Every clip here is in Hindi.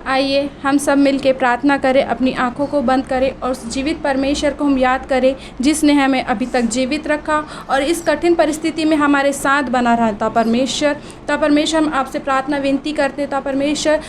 आइए हम सब मिलके प्रार्थना करें, अपनी आँखों को बंद करें और उस जीवित परमेश्वर को हम याद करें जिसने हमें अभी तक जीवित रखा और इस कठिन परिस्थिति में हमारे साथ बना रहा। परमेश्वर हम आपसे प्रार्थना विनती करते हैं। परमेश्वर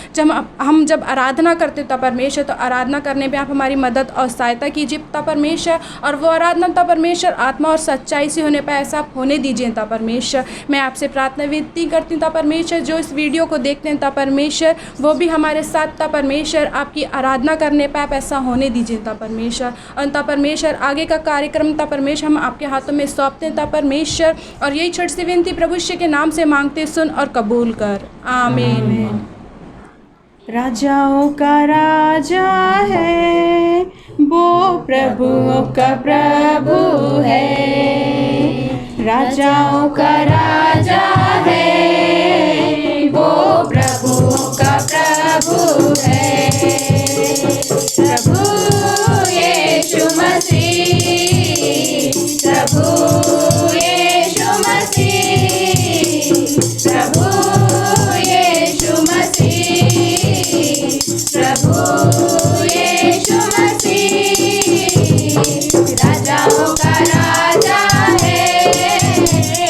हम जब आराधना करते परमेश्वर, तो आराधना करने में आप हमारी मदद और सहायता कीजिए परमेश्वर। और वो आराधना परमेश्वर आत्मा और सच्चाई से होने पाए, ऐसा होने दीजिए परमेश्वर। मैं आपसे प्रार्थना विनती करती हूँ परमेश्वर, जो इस वीडियो को देखते हैं परमेश्वर, वो भी हमारे साथ परमेश्वर आपकी आराधना करने पाए, ऐसा होने दीजिए परमेश्वर। और परमेश्वर आगे का कार्यक्रम परमेश्वर हम आपके हाथों में सौंपते हैं परमेश्वर। और यही छोटी सी विनती प्रभु यीशु के नाम से मांगते, सुन और कबूल कर, आमीन। राजाओं का राजा है, वो प्रभुओं का प्रभु है। राजाओं का राजा है, वो प्रभुओं का प्रभु है। प्रभु यीशु मसीह, प्रभु यीशु मसीह, प्रभु यीशु मसीह, प्रभु यीशु मसीह। राजाओं का राजा है,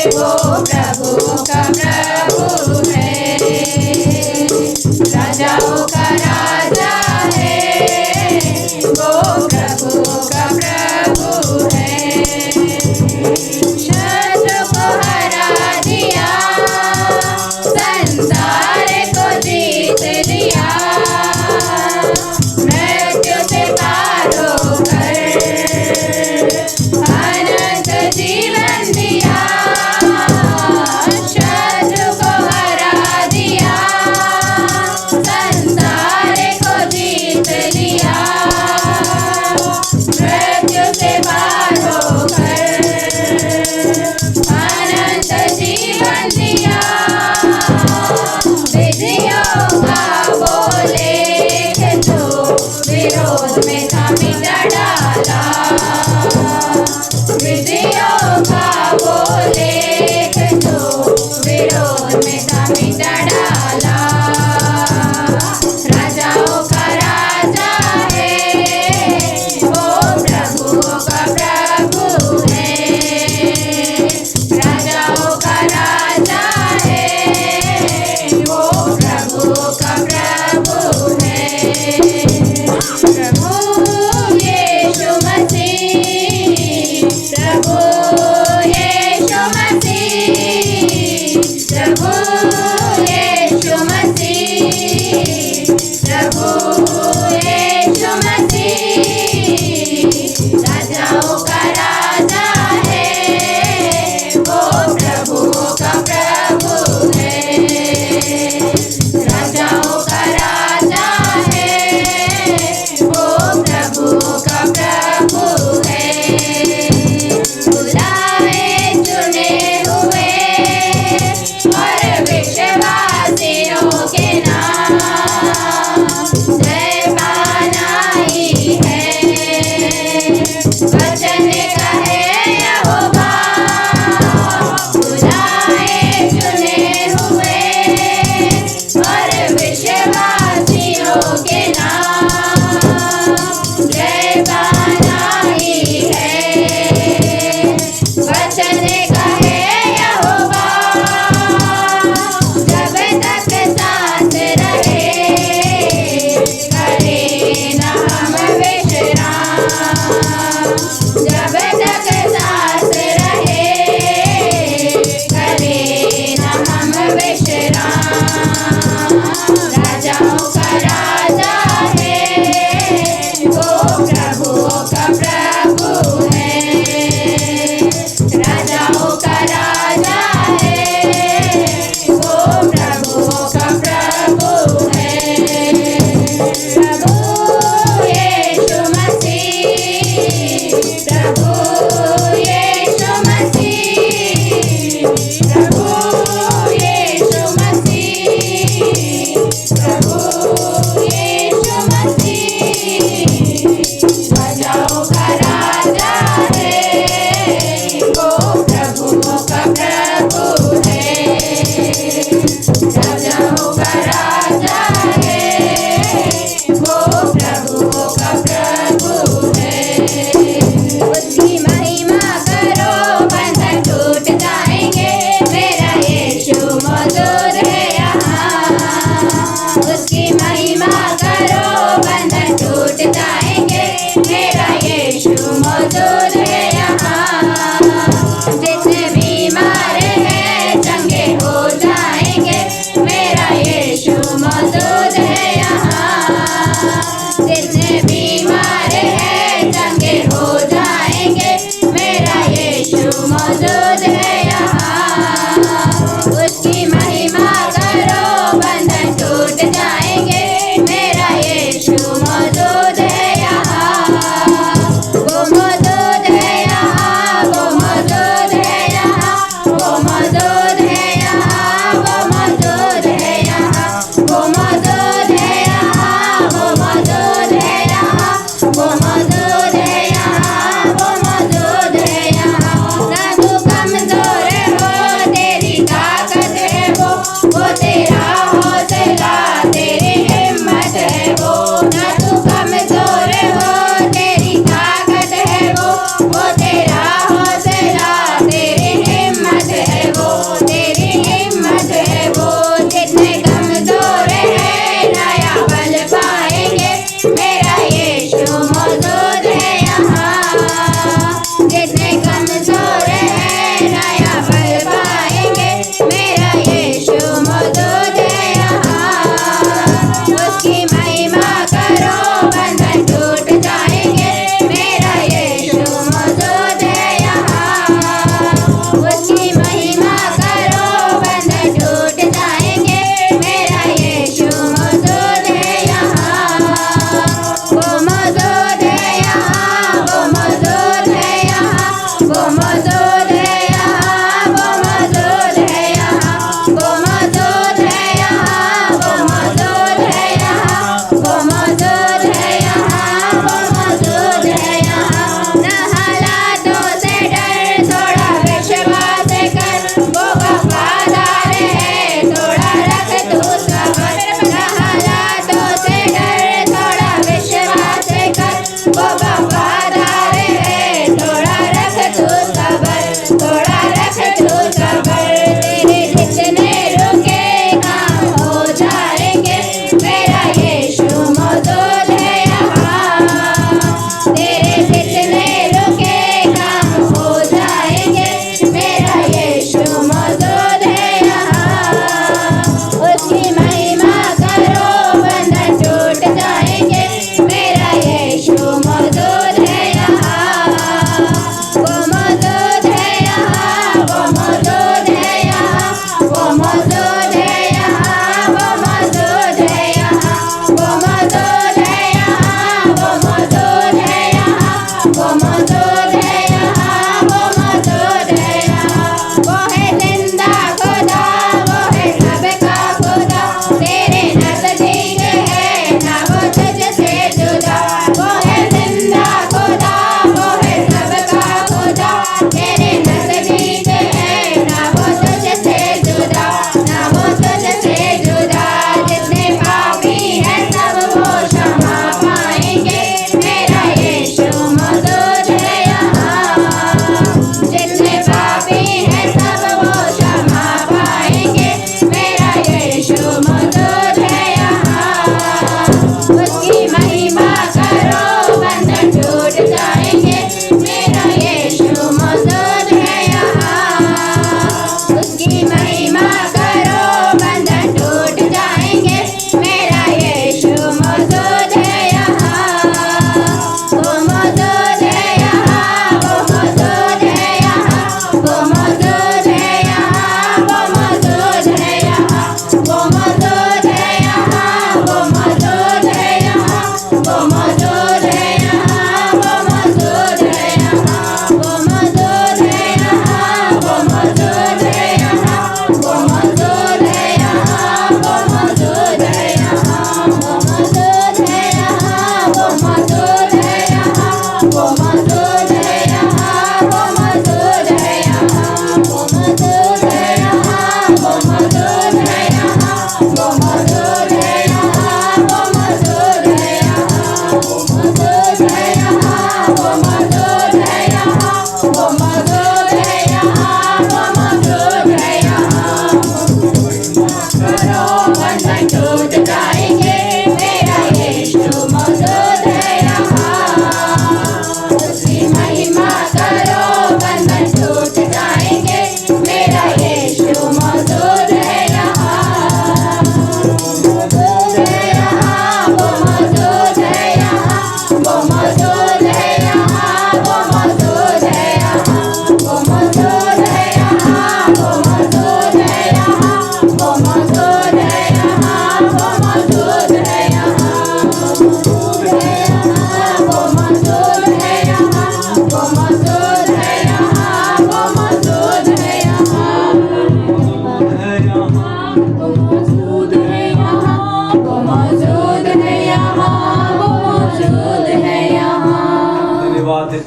वो प्रभु का प्रभु है।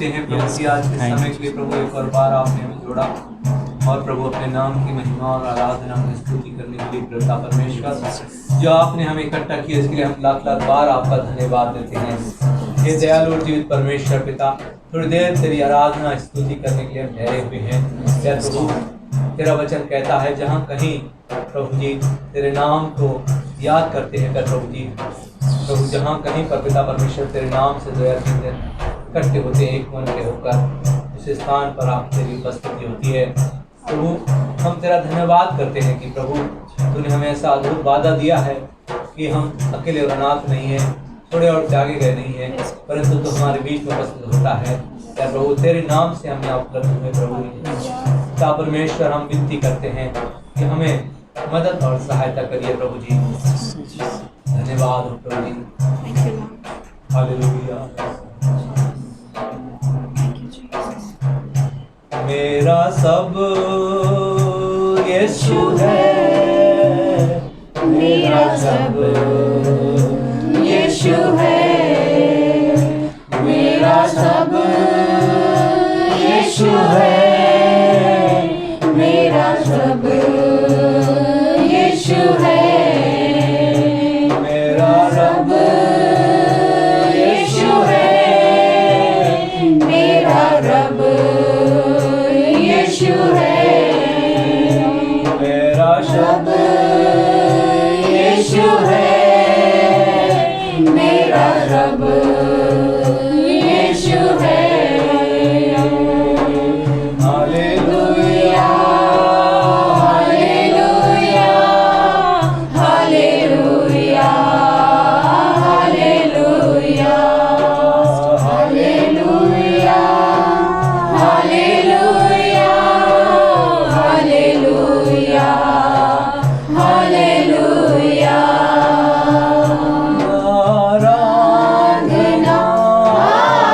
देते हैं प्रभु जी आज के समय के लिए प्रभु एक और बार आपने हमें जोड़ा और प्रभु अपने नाम की महिमा और आराधना की स्तुति करने के लिए पिता परमेश्वर जो आपने हमें इकट्ठा किया इसके लिए हम लाख लाख बार आपका धन्यवाद देते हैं। हे दयालु और जीवित परमेश्वर पिता, थोड़ी देर तेरी आराधना स्तुति करने के लिए हम ठहरे हुए हैं। या प्रभु तेरा वचन कहता है जहाँ कहीं प्रभु जी तेरे नाम को याद करते हैं कर प्रभु जी, प्रभु जहाँ कहीं पर पिता परमेश्वर तेरे नाम से दो या तीन दिन इकट्ठे होते हैं एक मन के होकर, उस स्थान पर आप तेरी उपस्थिति होती है। प्रभु हम तेरा धन्यवाद करते हैं कि प्रभु तूने हमें ऐसा अद्भुत वादा दिया है कि हम अकेले और अनाथ नहीं हैं, थोड़े और त्यागे गए नहीं हैं, परंतु तू हमारे बीच में उपस्थित होता है। या प्रभु तेरे नाम से हम यहाँ उपलब्ध हुए प्रभु पिता परमेश्वर, हम विनती करते हैं कि हमें मदद और सहायता करिए प्रभु जी। धन्यवाद हो प्रभु जी। हालेलुया। मेरा सब यीशु है, मेरा सब यीशु है, मेरा सब यीशु है, मेरा सब यीशु है, मेरा रब यीशु है, मेरा रब यीशु है, मेरा शब यीशु है, मेरा रब यीशु है। Hallelujah hallelujah hallelujah hallelujah hallelujah hallelujah hallelujah hallelujah. आराधना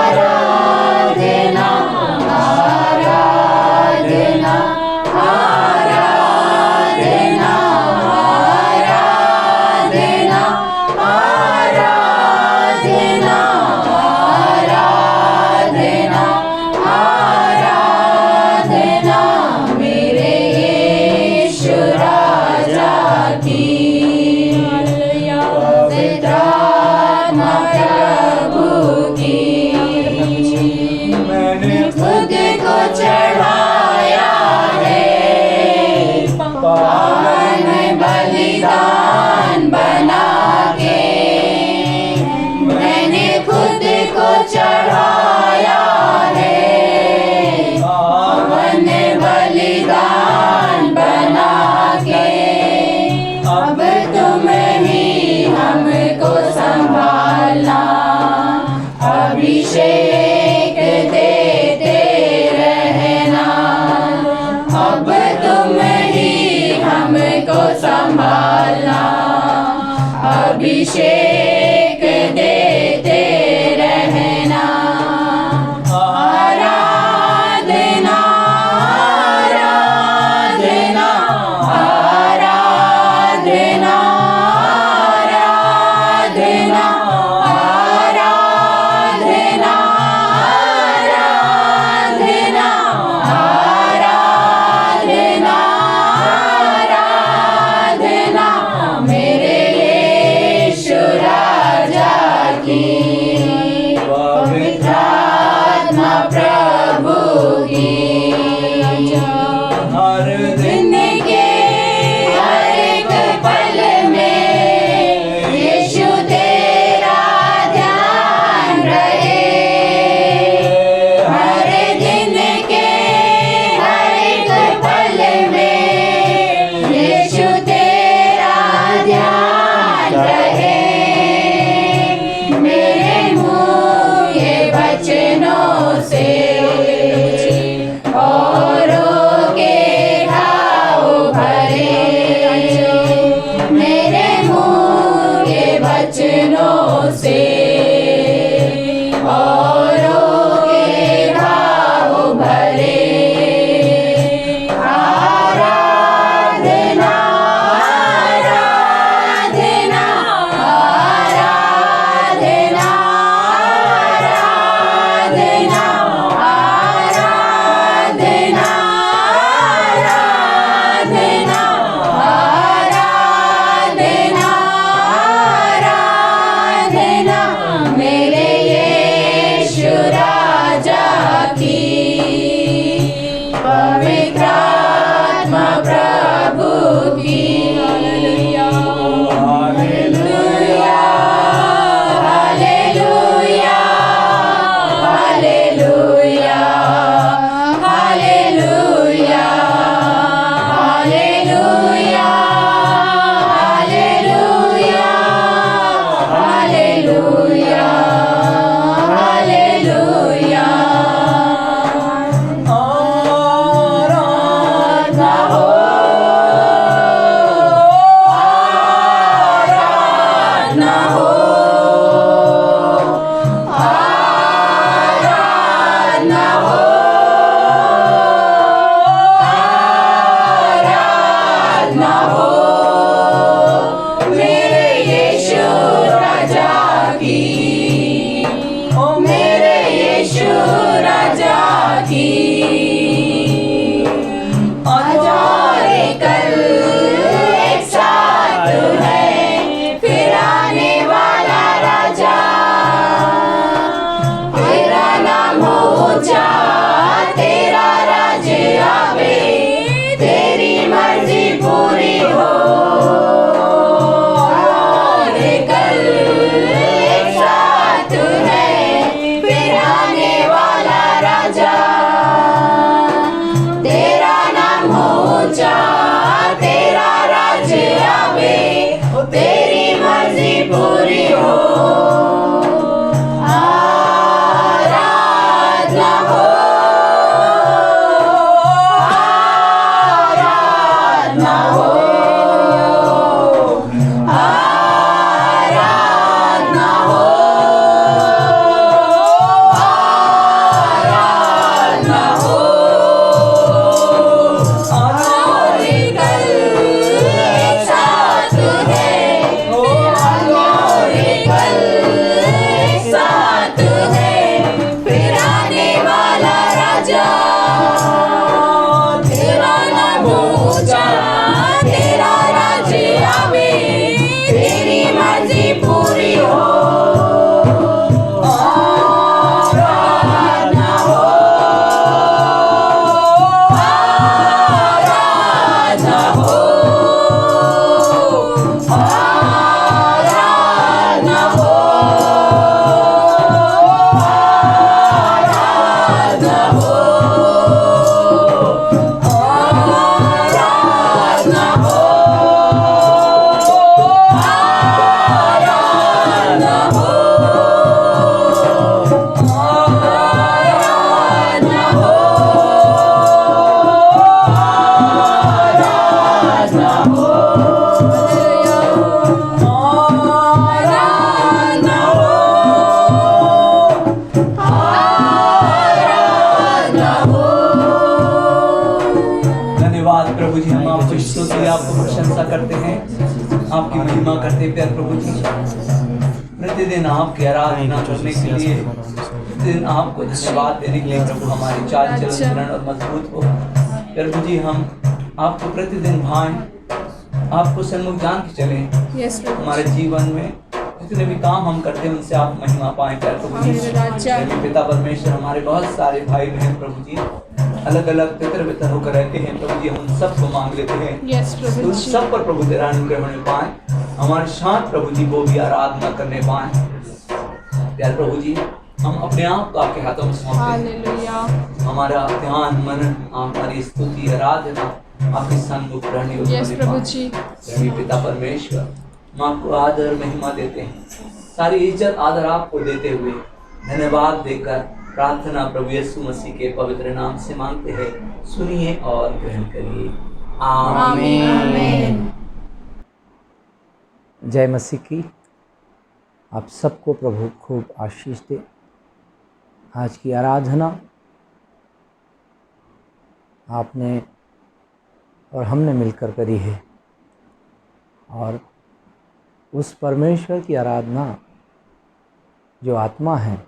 आराधना आराधना आराधना आराधना आराधना आराधना आराधना मेरे यीशु राजा की। प्रार्थना प्रभु की। मैंने खुद को चढ़ाया है पावन बलिदान बना के, मैंने खुद को चढ़ाया है पावन बलिदान बना के। अब तुम ही हमको संभालना, अभिषेक देते रहना। अब तुम ही हमको संभालना, अभिषेक देते रहना। आराधना आराधना आराधना आराधना आराधना आराधना आराधना आराधना मेरे यीशु राजा की। पवित्र आत्मा प्रभु की। हर दिन के हर एक पल में यीशु तेरा ध्यान रहे। हर दिन के हर एक पल में यीशु तेरा ध्यान रहे। मेरे मुँह ये वचनों से औरों के घाव भरे। मेरे मुँह ये वचनों से औरों के घाव भरे। आराधना आराधना आराधना आराधना करते प्यारे प्रभु जी, प्रतिदिन आपकी आराधना करने के लिए, प्रतिदिन आपको धन्यवाद देने के लिए प्रभु हमारी चाल चलन और मजबूत हो। प्यारे प्रभु जी, हम आपको प्रतिदिन भाएं, आपको सन्मुख जान के चलें। यस प्रभु हमारे जीवन में जितने भी काम हम करते हैं उनसे आप महिमा पाएं प्यारे प्रभु जी। प्रेमी पिता परमेश्वर, हमारे बहुत सारे भाई बहन प्रभु जी अलग अलग तितर बितर होकर रहते हैं प्रभु जी, हम उन सबको मांग लेते हैं। यस प्रभु उन जी। सब पर प्रभु तेरा अनुग्रह होने पाए, हमारे साथ प्रभु जी वो भी आराधना करने पाए। प्यारे प्रभु जी, हम अपने आप को आपके हाथों में सौंपते हैं। हालेलुया। हमारा ध्यान मनन, हमारी स्तुति आराधना आपके सन्मुख रहने यस प्रभु जी। प्रेमी पिता परमेश्वर, हम आपको आदर महिमा देते हैं, सारी इज्जत आदर आपको देते हुए धन्यवाद देकर प्रार्थना प्रभु यीशु मसीह के पवित्र नाम से मांगते हैं। सुनिए और ग्रहण करिए। आमीन। जय मसीह की। आप सबको प्रभु खूब आशीष दे। आज की आराधना आपने और हमने मिलकर करी है, और उस परमेश्वर की आराधना जो आत्मा है,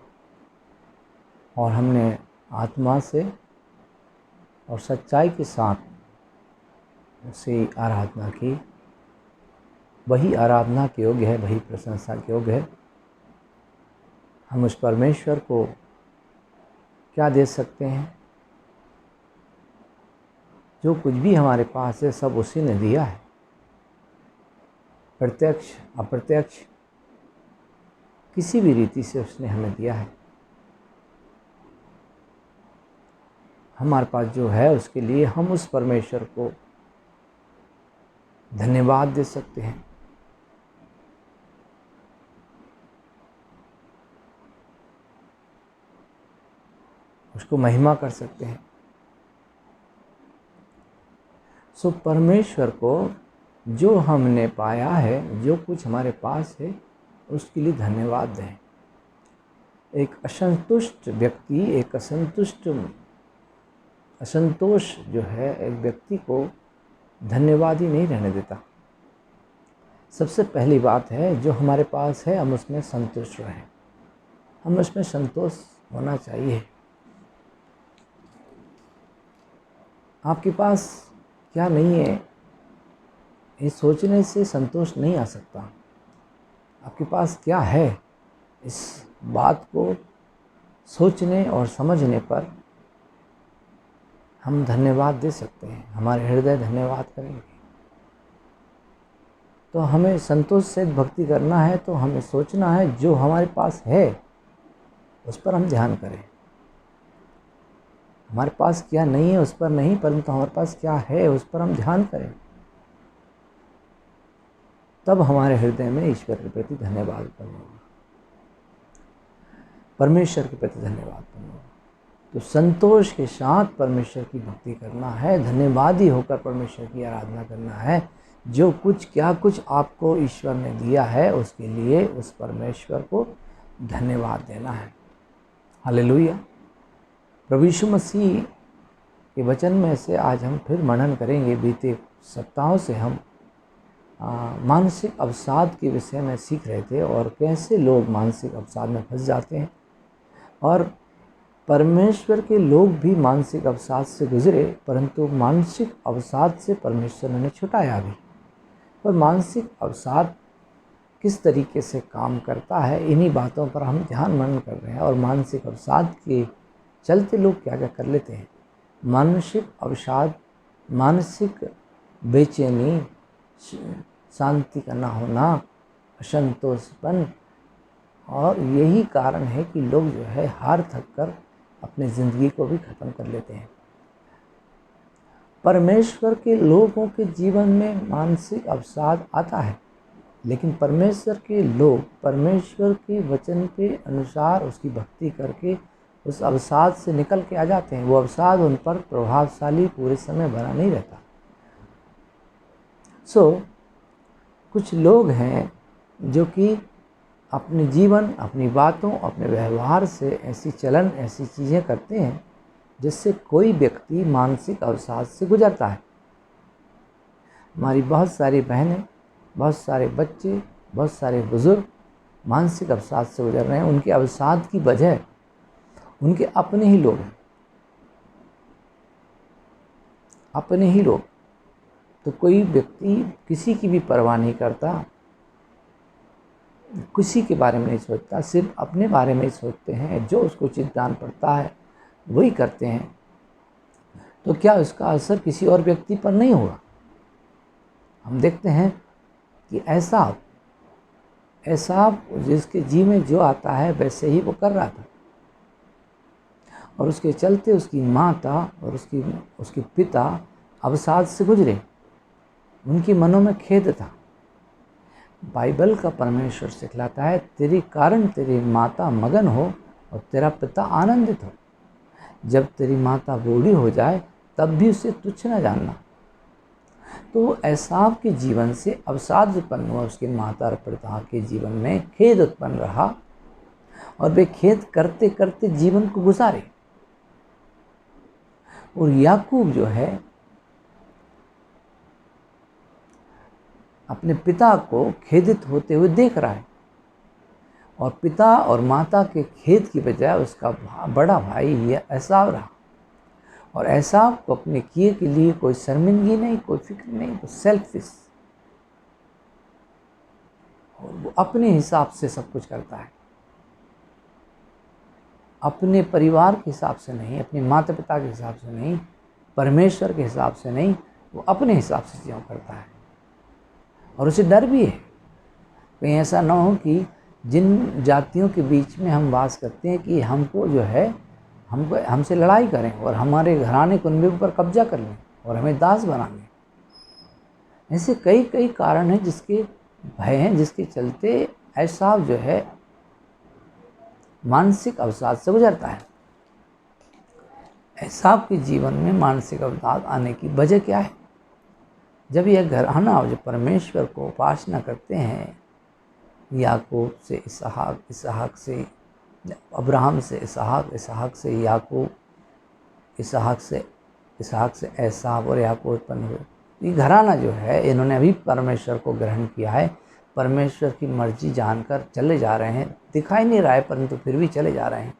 और हमने आत्मा से और सच्चाई के साथ उसे आराधना की। वही आराधना के योग्य है, वही प्रशंसा के योग्य है। हम उस परमेश्वर को क्या दे सकते हैं? जो कुछ भी हमारे पास है सब उसी ने दिया है, प्रत्यक्ष अप्रत्यक्ष किसी भी रीति से उसने हमें दिया है। हमारे पास जो है उसके लिए हम उस परमेश्वर को धन्यवाद दे सकते हैं। उसको महिमा कर सकते हैं। सो परमेश्वर को जो हमने पाया है, जो कुछ हमारे पास है, उसके लिए धन्यवाद दें। एक असंतुष्ट व्यक्ति, एक असंतोष जो है एक व्यक्ति को धन्यवाद ही नहीं रहने देता। सबसे पहली बात है, जो हमारे पास है हम उसमें संतुष्ट रहें, हम उसमें संतोष होना चाहिए। आपके पास क्या नहीं है, ये सोचने से संतोष नहीं आ सकता। आपके पास क्या है, इस बात को सोचने और समझने पर हम धन्यवाद दे सकते हैं। हमारे हृदय धन्यवाद करेंगे। तो हमें संतोष से भक्ति करना है, तो हमें सोचना है जो हमारे पास है उस पर हम ध्यान करें। हमारे पास क्या नहीं है उस पर नहीं, परंतु हमारे पास क्या है उस पर हम ध्यान करें। तब हमारे हृदय में ईश्वर के प्रति धन्यवाद करना, परमेश्वर के प्रति धन्यवाद करना। तो संतोष के साथ परमेश्वर की भक्ति करना है, धन्यवादी होकर परमेश्वर की आराधना करना है। जो कुछ क्या कुछ आपको ईश्वर ने दिया है उसके लिए उस परमेश्वर को धन्यवाद देना है। हालेलुया। प्रभु यीशु मसीह के वचन में से आज हम फिर मनन करेंगे। बीते सप्ताहों से हम मानसिक अवसाद के विषय में सीख रहे थे, और कैसे लोग मानसिक अवसाद में फंस जाते हैं, और परमेश्वर के लोग भी मानसिक अवसाद से गुजरे, परंतु मानसिक अवसाद से परमेश्वर ने छुटाया भी। पर मानसिक अवसाद किस तरीके से काम करता है, इन्हीं बातों पर हम ध्यान मनन कर रहे हैं। और मानसिक अवसाद के चलते लोग क्या क्या कर लेते हैं। मानसिक अवसाद, मानसिक बेचैनी, शांति का ना होना, असंतोषपन, और यही कारण है कि लोग जो है हार थक कर अपनी ज़िंदगी को भी ख़त्म कर लेते हैं। परमेश्वर के लोगों के जीवन में मानसिक अवसाद आता है, लेकिन परमेश्वर के लोग परमेश्वर के वचन के अनुसार उसकी भक्ति करके उस अवसाद से निकल के आ जाते हैं। वो अवसाद उन पर प्रभावशाली पूरे समय बना नहीं रहता। कुछ लोग हैं जो कि अपने जीवन, अपनी बातों, अपने व्यवहार से ऐसी चलन, ऐसी चीज़ें करते हैं जिससे कोई व्यक्ति मानसिक अवसाद से गुजरता है। हमारी बहुत सारी बहनें बहुत सारे बच्चे, बहुत सारे बुज़ुर्ग मानसिक अवसाद से गुजर रहे हैं। उनके अवसाद की वजह उनके अपने ही लोग हैं, अपने ही लोग। तो कोई व्यक्ति किसी की भी परवाह नहीं करता, किसी के बारे में नहीं सोचता, सिर्फ अपने बारे में ही सोचते हैं। जो उसको चिंतान पड़ता है वही करते हैं। तो क्या उसका असर किसी और व्यक्ति पर नहीं होगा? हम देखते हैं कि ऐसा जिसके जी में जो आता है वैसे ही वो कर रहा था, और उसके चलते उसकी माता और उसके पिता अवसाद से गुजरे। उनकी मनों में खेद था। बाइबल का परमेश्वर सिखलाता है, तेरे कारण तेरी माता मगन हो और तेरा पिता आनंदित हो। जब तेरी माता बूढ़ी हो जाए तब भी उसे तुच्छ न जानना। तो एसाव के जीवन से अवसाद उत्पन्न हुआ, उसके माता और पिता के जीवन में खेद उत्पन्न रहा, और वे खेद करते करते जीवन को गुजारे। और याकूब जो है अपने पिता को खेदित होते हुए देख रहा है, और पिता और माता के खेद की बजाय उसका बड़ा भाई ये एसाव रहा। और एसाव को अपने किए के लिए कोई शर्मिंदगी नहीं, कोई फिक्र नहीं, तो सेल्फिश, और वो अपने हिसाब से सब कुछ करता है, अपने परिवार के हिसाब से नहीं, अपने माता पिता के हिसाब से नहीं, परमेश्वर के हिसाब से नहीं, वो अपने हिसाब से चीज़ों करता है। और उसे डर भी है, कहीं ऐसा ना हो कि जिन जातियों के बीच में हम वास करते हैं कि हमको जो है हमसे लड़ाई करें और हमारे घराने को उनके ऊपर कब्जा कर लें और हमें दास बना लें। ऐसे कई कई कारण हैं जिसके भय हैं, जिसके चलते एसाव जो है मानसिक अवसाद से गुजरता है। एसाव के जीवन में मानसिक अवसाद आने की वजह क्या है? जब यह घराना जो परमेश्वर को उपासना करते हैं, याकूब से इसहाक, इसहाक से अब्राहम से इसहाक, इसहाक से याकूब, इसहाक से एसाव और याकूब उत्पन्न हुए। ये घराना जो है इन्होंने अभी परमेश्वर को ग्रहण किया है, परमेश्वर की मर्जी जानकर चले जा रहे हैं, दिखाई नहीं रहा है परंतु फिर भी चले जा रहे हैं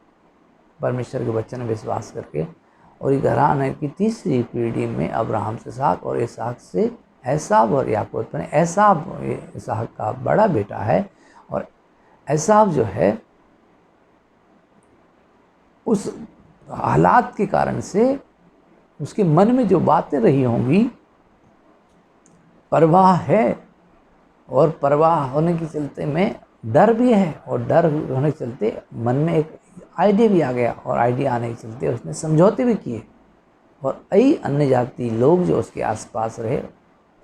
परमेश्वर के वचन में विश्वास करके। और ये घराने की तीसरी पीढ़ी में अब्राहम से इसहाक और इसहाक से एसाव और याकूब उत्पन्न। एसाव इसहाक का बड़ा बेटा है, और एसाव जो है उस हालात के कारण से उसके मन में जो बातें रही होंगी, परवाह है, और परवाह होने के चलते में डर भी है, और डर होने के चलते मन में एक आइडिया भी आ गया, और आइडिया आने के चलते उसने समझौते भी किए। और कई अन्य जाति लोग जो उसके आसपास रहे,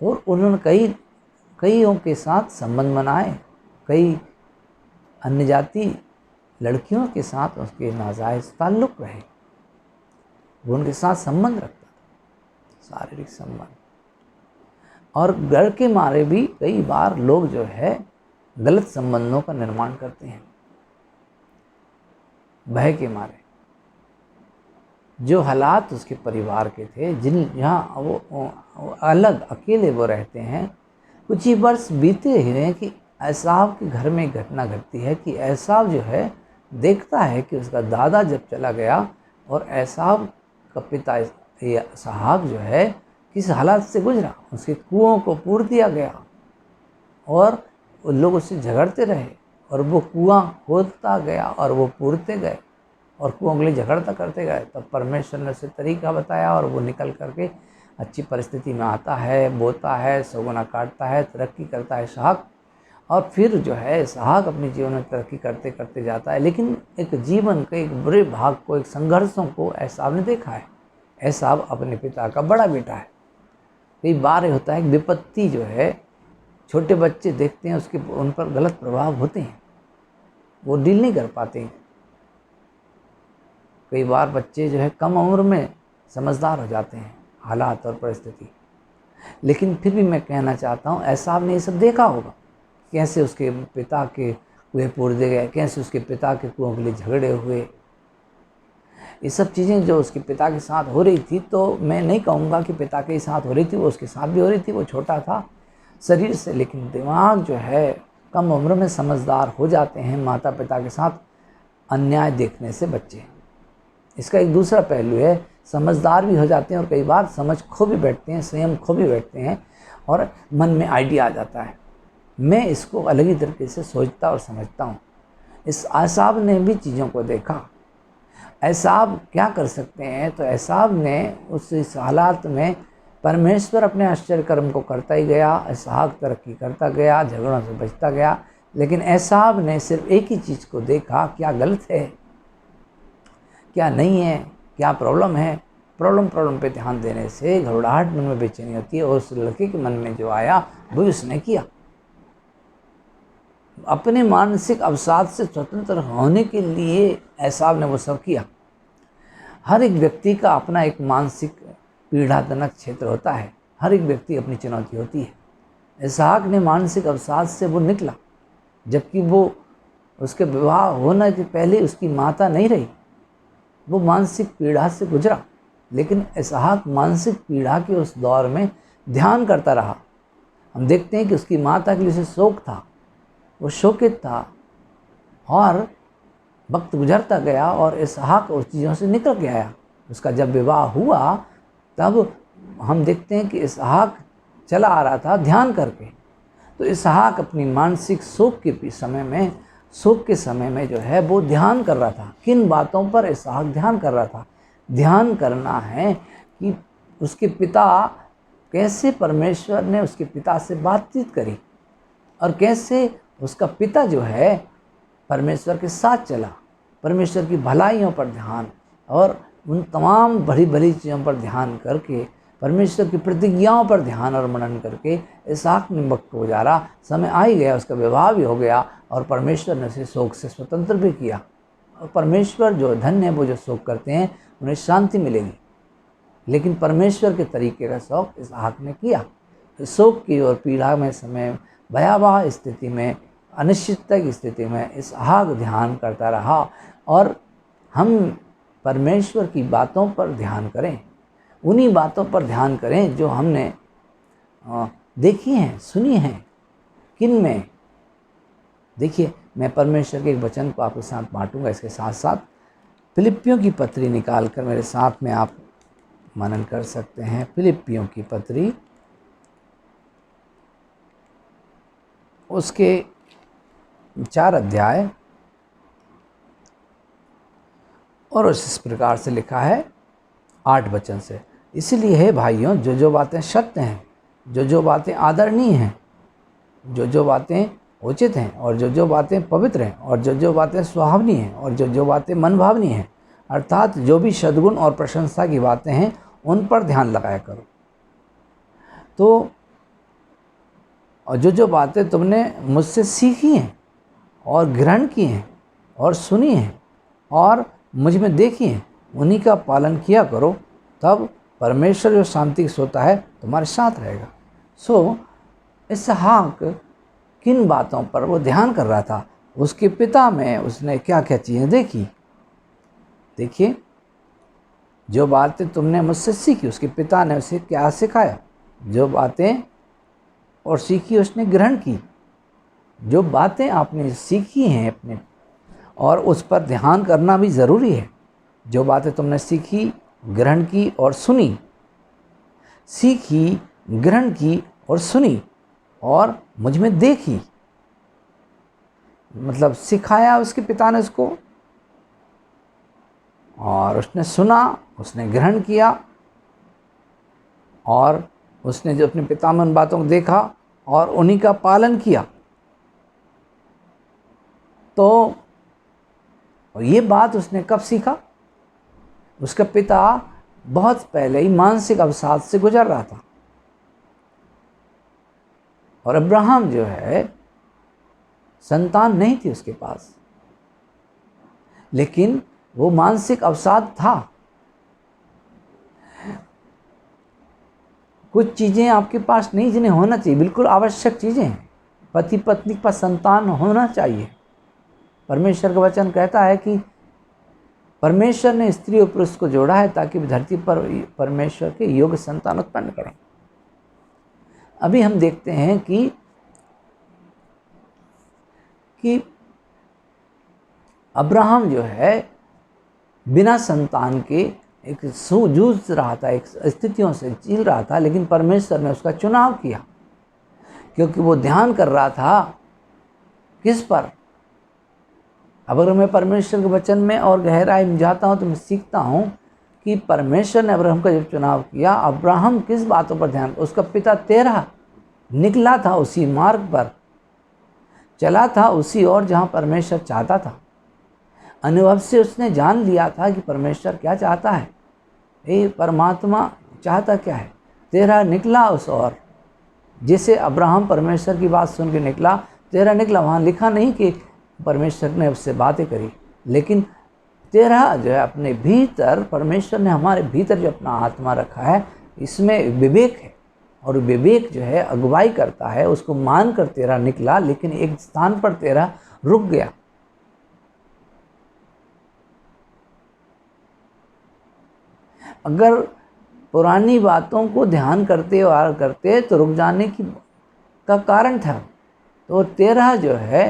और उन्होंने कईयों के साथ संबंध बनाए। कई अन्य जाति लड़कियों के साथ उसके नाजायज़ ताल्लुक़ रहे, वो उनके साथ संबंध रखता था, शारीरिक संबंध। और डर के मारे भी कई बार लोग जो है गलत संबंधों का निर्माण करते हैं, भय के मारे। जो हालात उसके परिवार के थे, जहाँ वो अलग अकेले वो रहते हैं, कुछ ही वर्ष बीते हुए हैं कि एसाव के घर में घटना घटती है कि एसाव जो है देखता है कि उसका दादा जब चला गया और एसाव का पिता इसहाक जो है किस हालात से गुजरा, उसके कुओं को पूर दिया गया और लोग उससे झगड़ते रहे, और वो कुआं खोदता गया और वो पूरते गए और कुओं के लिए झगड़ता करते गए। तब परमेश्वर ने उसे तरीका बताया और वो निकल करके अच्छी परिस्थिति में आता है, बोता है, सगुना काटता है, तरक्की करता है इसहाक। और फिर जो है इसहाक अपने जीवन में तरक्की करते करते जाता है। लेकिन एक जीवन के एक बुरे भाग को, एक संघर्षों को एसाव ने देखा है। एसाव अपने पिता का बड़ा बेटा है। कई बार होता है विपत्ति जो है छोटे बच्चे देखते हैं, उसके उन पर गलत प्रभाव होते हैं, वो डील नहीं कर पाते हैं। कई बार बच्चे जो है कम उम्र में समझदार हो जाते हैं हालात और परिस्थिति। लेकिन फिर भी मैं कहना चाहता हूँ एसाव ने ये सब देखा होगा, कैसे उसके पिता के कुएं पूर दिए गए, कैसे उसके पिता के कुओं के लिए झगड़े हुए। ये सब चीज़ें जो उसके पिता के साथ हो रही थी, तो मैं नहीं कहूँगा कि पिता के साथ हो रही थी, वो उसके साथ भी हो रही थी, वो छोटा था। शरीर से, लेकिन दिमाग जो है कम उम्र में समझदार हो जाते हैं माता पिता के साथ अन्याय देखने से बच्चे। इसका एक दूसरा पहलू है, समझदार भी हो जाते हैं और कई बार समझ खो भी बैठते हैं, संयम खो भी बैठते हैं और मन में आइडिया आ जाता है। मैं इसको अलग ही तरीके से सोचता और समझता हूँ। इस आसाब ने भी चीज़ों को देखा। एसाव क्या कर सकते हैं, तो एसाव ने इस हालात में परमेश्वर अपने आश्चर्य कर्म को करता ही गया, इसहाक तरक्की करता गया, झगड़ों से बचता गया, लेकिन एसाव ने सिर्फ एक ही चीज़ को देखा, क्या गलत है, क्या नहीं है, क्या प्रॉब्लम है। प्रॉब्लम पे ध्यान देने से घबराहट मन में बेचैनी होती है और उस लड़के के मन में जो आया वो उसने किया। अपने मानसिक अवसाद से स्वतंत्र होने के लिए एसाव ने वो सब किया। हर एक व्यक्ति का अपना एक मानसिक पीड़ाजनक क्षेत्र होता है, हर एक व्यक्ति अपनी चुनौती होती है। इसहाक ने मानसिक अवसाद से वो निकला, जबकि वो उसके विवाह होने के पहले उसकी माता नहीं रही, वो मानसिक पीड़ा से गुजरा। लेकिन इसहाक मानसिक पीड़ा के उस दौर में ध्यान करता रहा। हम देखते हैं कि उसकी माता के लिए उसे शोक था, वो शोकित था और वक्त गुजरता गया और इसहाक उस चीज़ों से निकल के आया। उसका जब विवाह हुआ तब हम देखते हैं कि इसहाक चला आ रहा था ध्यान करके। तो इसहाक अपनी मानसिक शोक के समय में जो है वो ध्यान कर रहा था। किन बातों पर इसहाक ध्यान कर रहा था? ध्यान करना है कि उसके पिता, कैसे परमेश्वर ने उसके पिता से बातचीत करी और कैसे उसका पिता जो है परमेश्वर के साथ चला। परमेश्वर की भलाइयों पर ध्यान और उन तमाम बड़ी बड़ी चीज़ों पर ध्यान करके, परमेश्वर की प्रतिज्ञाओं पर ध्यान और मनन करके इसहाक ने वक्त को गुजारा। समय आ ही गया, उसका विवाह भी हो गया और परमेश्वर ने उसे शोक से स्वतंत्र भी किया। और परमेश्वर जो धन्य है वो जो शोक करते हैं उन्हें शांति मिलेगी। लेकिन परमेश्वर के तरीके का शोक इसहाक ने किया। शोक की और पीड़ा में समय, भयावह स्थिति में, अनिश्चितता की स्थिति में इसहाक ध्यान करता रहा। और हम परमेश्वर की बातों पर ध्यान करें, उन्हीं बातों पर ध्यान करें जो हमने देखी हैं, सुनी हैं। किन में? देखिए, मैं परमेश्वर के एक वचन को आपके साथ बांटूंगा। इसके साथ साथ फिलिप्पियों की पत्री निकाल कर मेरे साथ में आप मनन कर सकते हैं। फिलिप्पियों की पत्री उसके 4 अध्याय और इस प्रकार से लिखा है 8 वचन से। इसलिए है भाइयों, जो बातें सत्य हैं, जो बातें आदरणीय हैं, जो बातें उचित हैं और जो बातें पवित्र हैं और जो बातें सुहावनी हैं और जो बातें मनभावनी हैं, अर्थात जो भी सद्गुण और प्रशंसा की बातें हैं, उन पर ध्यान लगाया करो। तो और जो बातें तुमने मुझसे सीखी हैं और ग्रहण की हैं और सुनी हैं और मुझ में देखी हैं, उन्हीं का पालन किया करो, तब परमेश्वर जो शांति सोता है तुम्हारे साथ रहेगा। इसहाक किन बातों पर वो ध्यान कर रहा था? उसके पिता में उसने क्या क्या चीज़ें देखी। देखिए, जो बातें तुमने मुझसे सीखी, उसके पिता ने उसे क्या सिखाया। जो बातें और सीखी उसने ग्रहण की। जो बातें आपने सीखी हैं अपने, और उस पर ध्यान करना भी ज़रूरी है। जो बातें तुमने सीखी, ग्रहण की और सुनी, सीखी, ग्रहण की और सुनी और मुझ में देखी, मतलब सिखाया उसके पिता ने उसको, और उसने सुना, उसने ग्रहण किया और उसने जो अपने पिता में उन बातों को देखा और उन्हीं का पालन किया। तो ये बात उसने कब सीखा? उसका पिता बहुत पहले ही मानसिक अवसाद से गुजर रहा था और अब्राहम जो है संतान नहीं थी उसके पास, लेकिन वो मानसिक अवसाद था। कुछ चीज़ें आपके पास नहीं जिन्हें होना चाहिए, बिल्कुल आवश्यक चीज़ें हैं। पति पत्नी का संतान होना चाहिए। परमेश्वर का वचन कहता है कि परमेश्वर ने स्त्री और पुरुष को जोड़ा है ताकि धरती पर परमेश्वर के योग्य संतान उत्पन्न करें। अभी हम देखते हैं कि अब्राहम जो है बिना संतान के एक जूझ रहा था, एक स्थितियों से झेल रहा था, लेकिन परमेश्वर ने उसका चुनाव किया क्योंकि वो ध्यान कर रहा था किस पर। अगर मैं परमेश्वर के वचन में और गहराई में जाता हूँ तो मैं सीखता हूँ कि परमेश्वर ने अब्राहम का जब चुनाव किया, अब्राहम किस बातों पर ध्यान, उसका पिता तेरह निकला था, उसी मार्ग पर चला था, उसी ओर जहाँ परमेश्वर चाहता था। अनुभव से उसने जान लिया था कि परमेश्वर क्या चाहता है, ये परमात्मा चाहता क्या है। तेरह निकला उस ओर, जिसे अब्राहम परमेश्वर की बात सुन के निकला, तेरह निकला। वहाँ लिखा नहीं कि परमेश्वर ने उससे बातें करी, लेकिन तेरह जो है अपने भीतर, परमेश्वर ने हमारे भीतर जो अपना आत्मा रखा है, इसमें विवेक है, और विवेक जो है अगुवाई करता है, उसको मानकर तेरह निकला, लेकिन एक स्थान पर तेरह रुक गया। अगर पुरानी बातों को ध्यान करते और करते तो रुक जाने का कारण था। तो तेरह जो है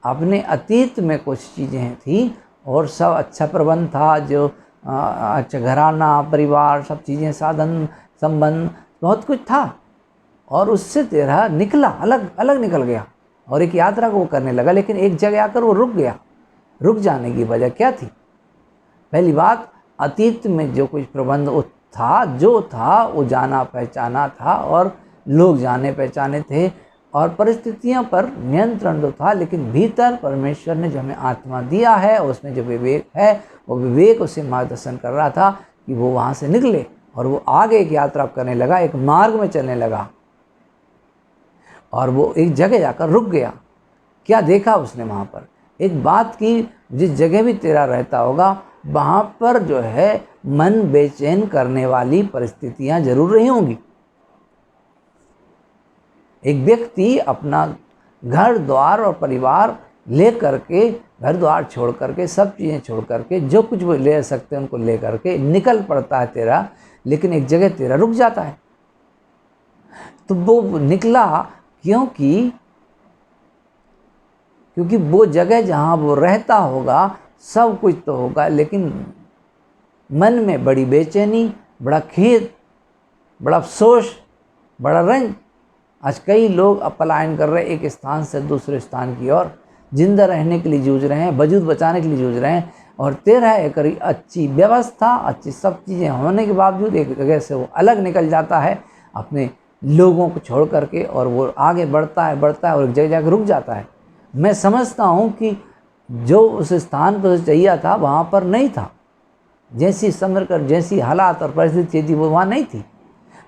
अपने अतीत में कुछ चीज़ें थी और सब अच्छा प्रबंध था, जो अच्छा घराना, परिवार, सब चीज़ें, साधन, संबंध, बहुत कुछ था, और उससे तेरह निकला, अलग अलग निकल गया और एक यात्रा को वो करने लगा। लेकिन एक जगह आकर वो रुक गया। रुक जाने की वजह क्या थी? पहली बात, अतीत में जो कुछ प्रबंध था, जो था वो जाना पहचाना था, और लोग जाने पहचाने थे, और परिस्थितियों पर नियंत्रण तो था, लेकिन भीतर परमेश्वर ने जो हमें आत्मा दिया है, उसमें जो विवेक है, वो विवेक उसे मार्गदर्शन कर रहा था कि वो वहाँ से निकले और वो आगे एक यात्रा करने लगा, एक मार्ग में चलने लगा, और वो एक जगह जाकर रुक गया। क्या देखा उसने वहाँ पर? एक बात की, जिस जगह भी तेरा रहता होगा, वहाँ पर जो है मन बेचैन करने वाली परिस्थितियाँ जरूर रही होंगी। एक व्यक्ति अपना घर द्वार और परिवार ले करके, घर द्वार छोड़ करके, सब चीज़ें छोड़ करके, जो कुछ वो ले सकते हैं उनको ले करके निकल पड़ता है तेरा, लेकिन एक जगह तेरा रुक जाता है। तो वो निकला क्योंकि वो जगह जहाँ वो रहता होगा सब कुछ तो होगा, लेकिन मन में बड़ी बेचैनी, बड़ा खेद, बड़ा अफसोस, बड़ा रंज। आज कई लोग पलायन कर रहे हैं एक स्थान से दूसरे स्थान की ओर, जिंदा रहने के लिए जूझ रहे हैं, वजूद बचाने के लिए जूझ रहे हैं, और तेरह एकड़ अच्छी व्यवस्था, अच्छी सब चीज़ें होने के बावजूद एक जगह से वो अलग निकल जाता है अपने लोगों को छोड़ करके, और वो आगे बढ़ता है और एक जगह जाकर रुक जाता है। मैं समझता हूँ कि जो उस स्थान पर चाहिए था वहाँ पर नहीं था, जैसी समर कर, जैसी हालात और परिस्थिति थी वो वहाँ नहीं थी।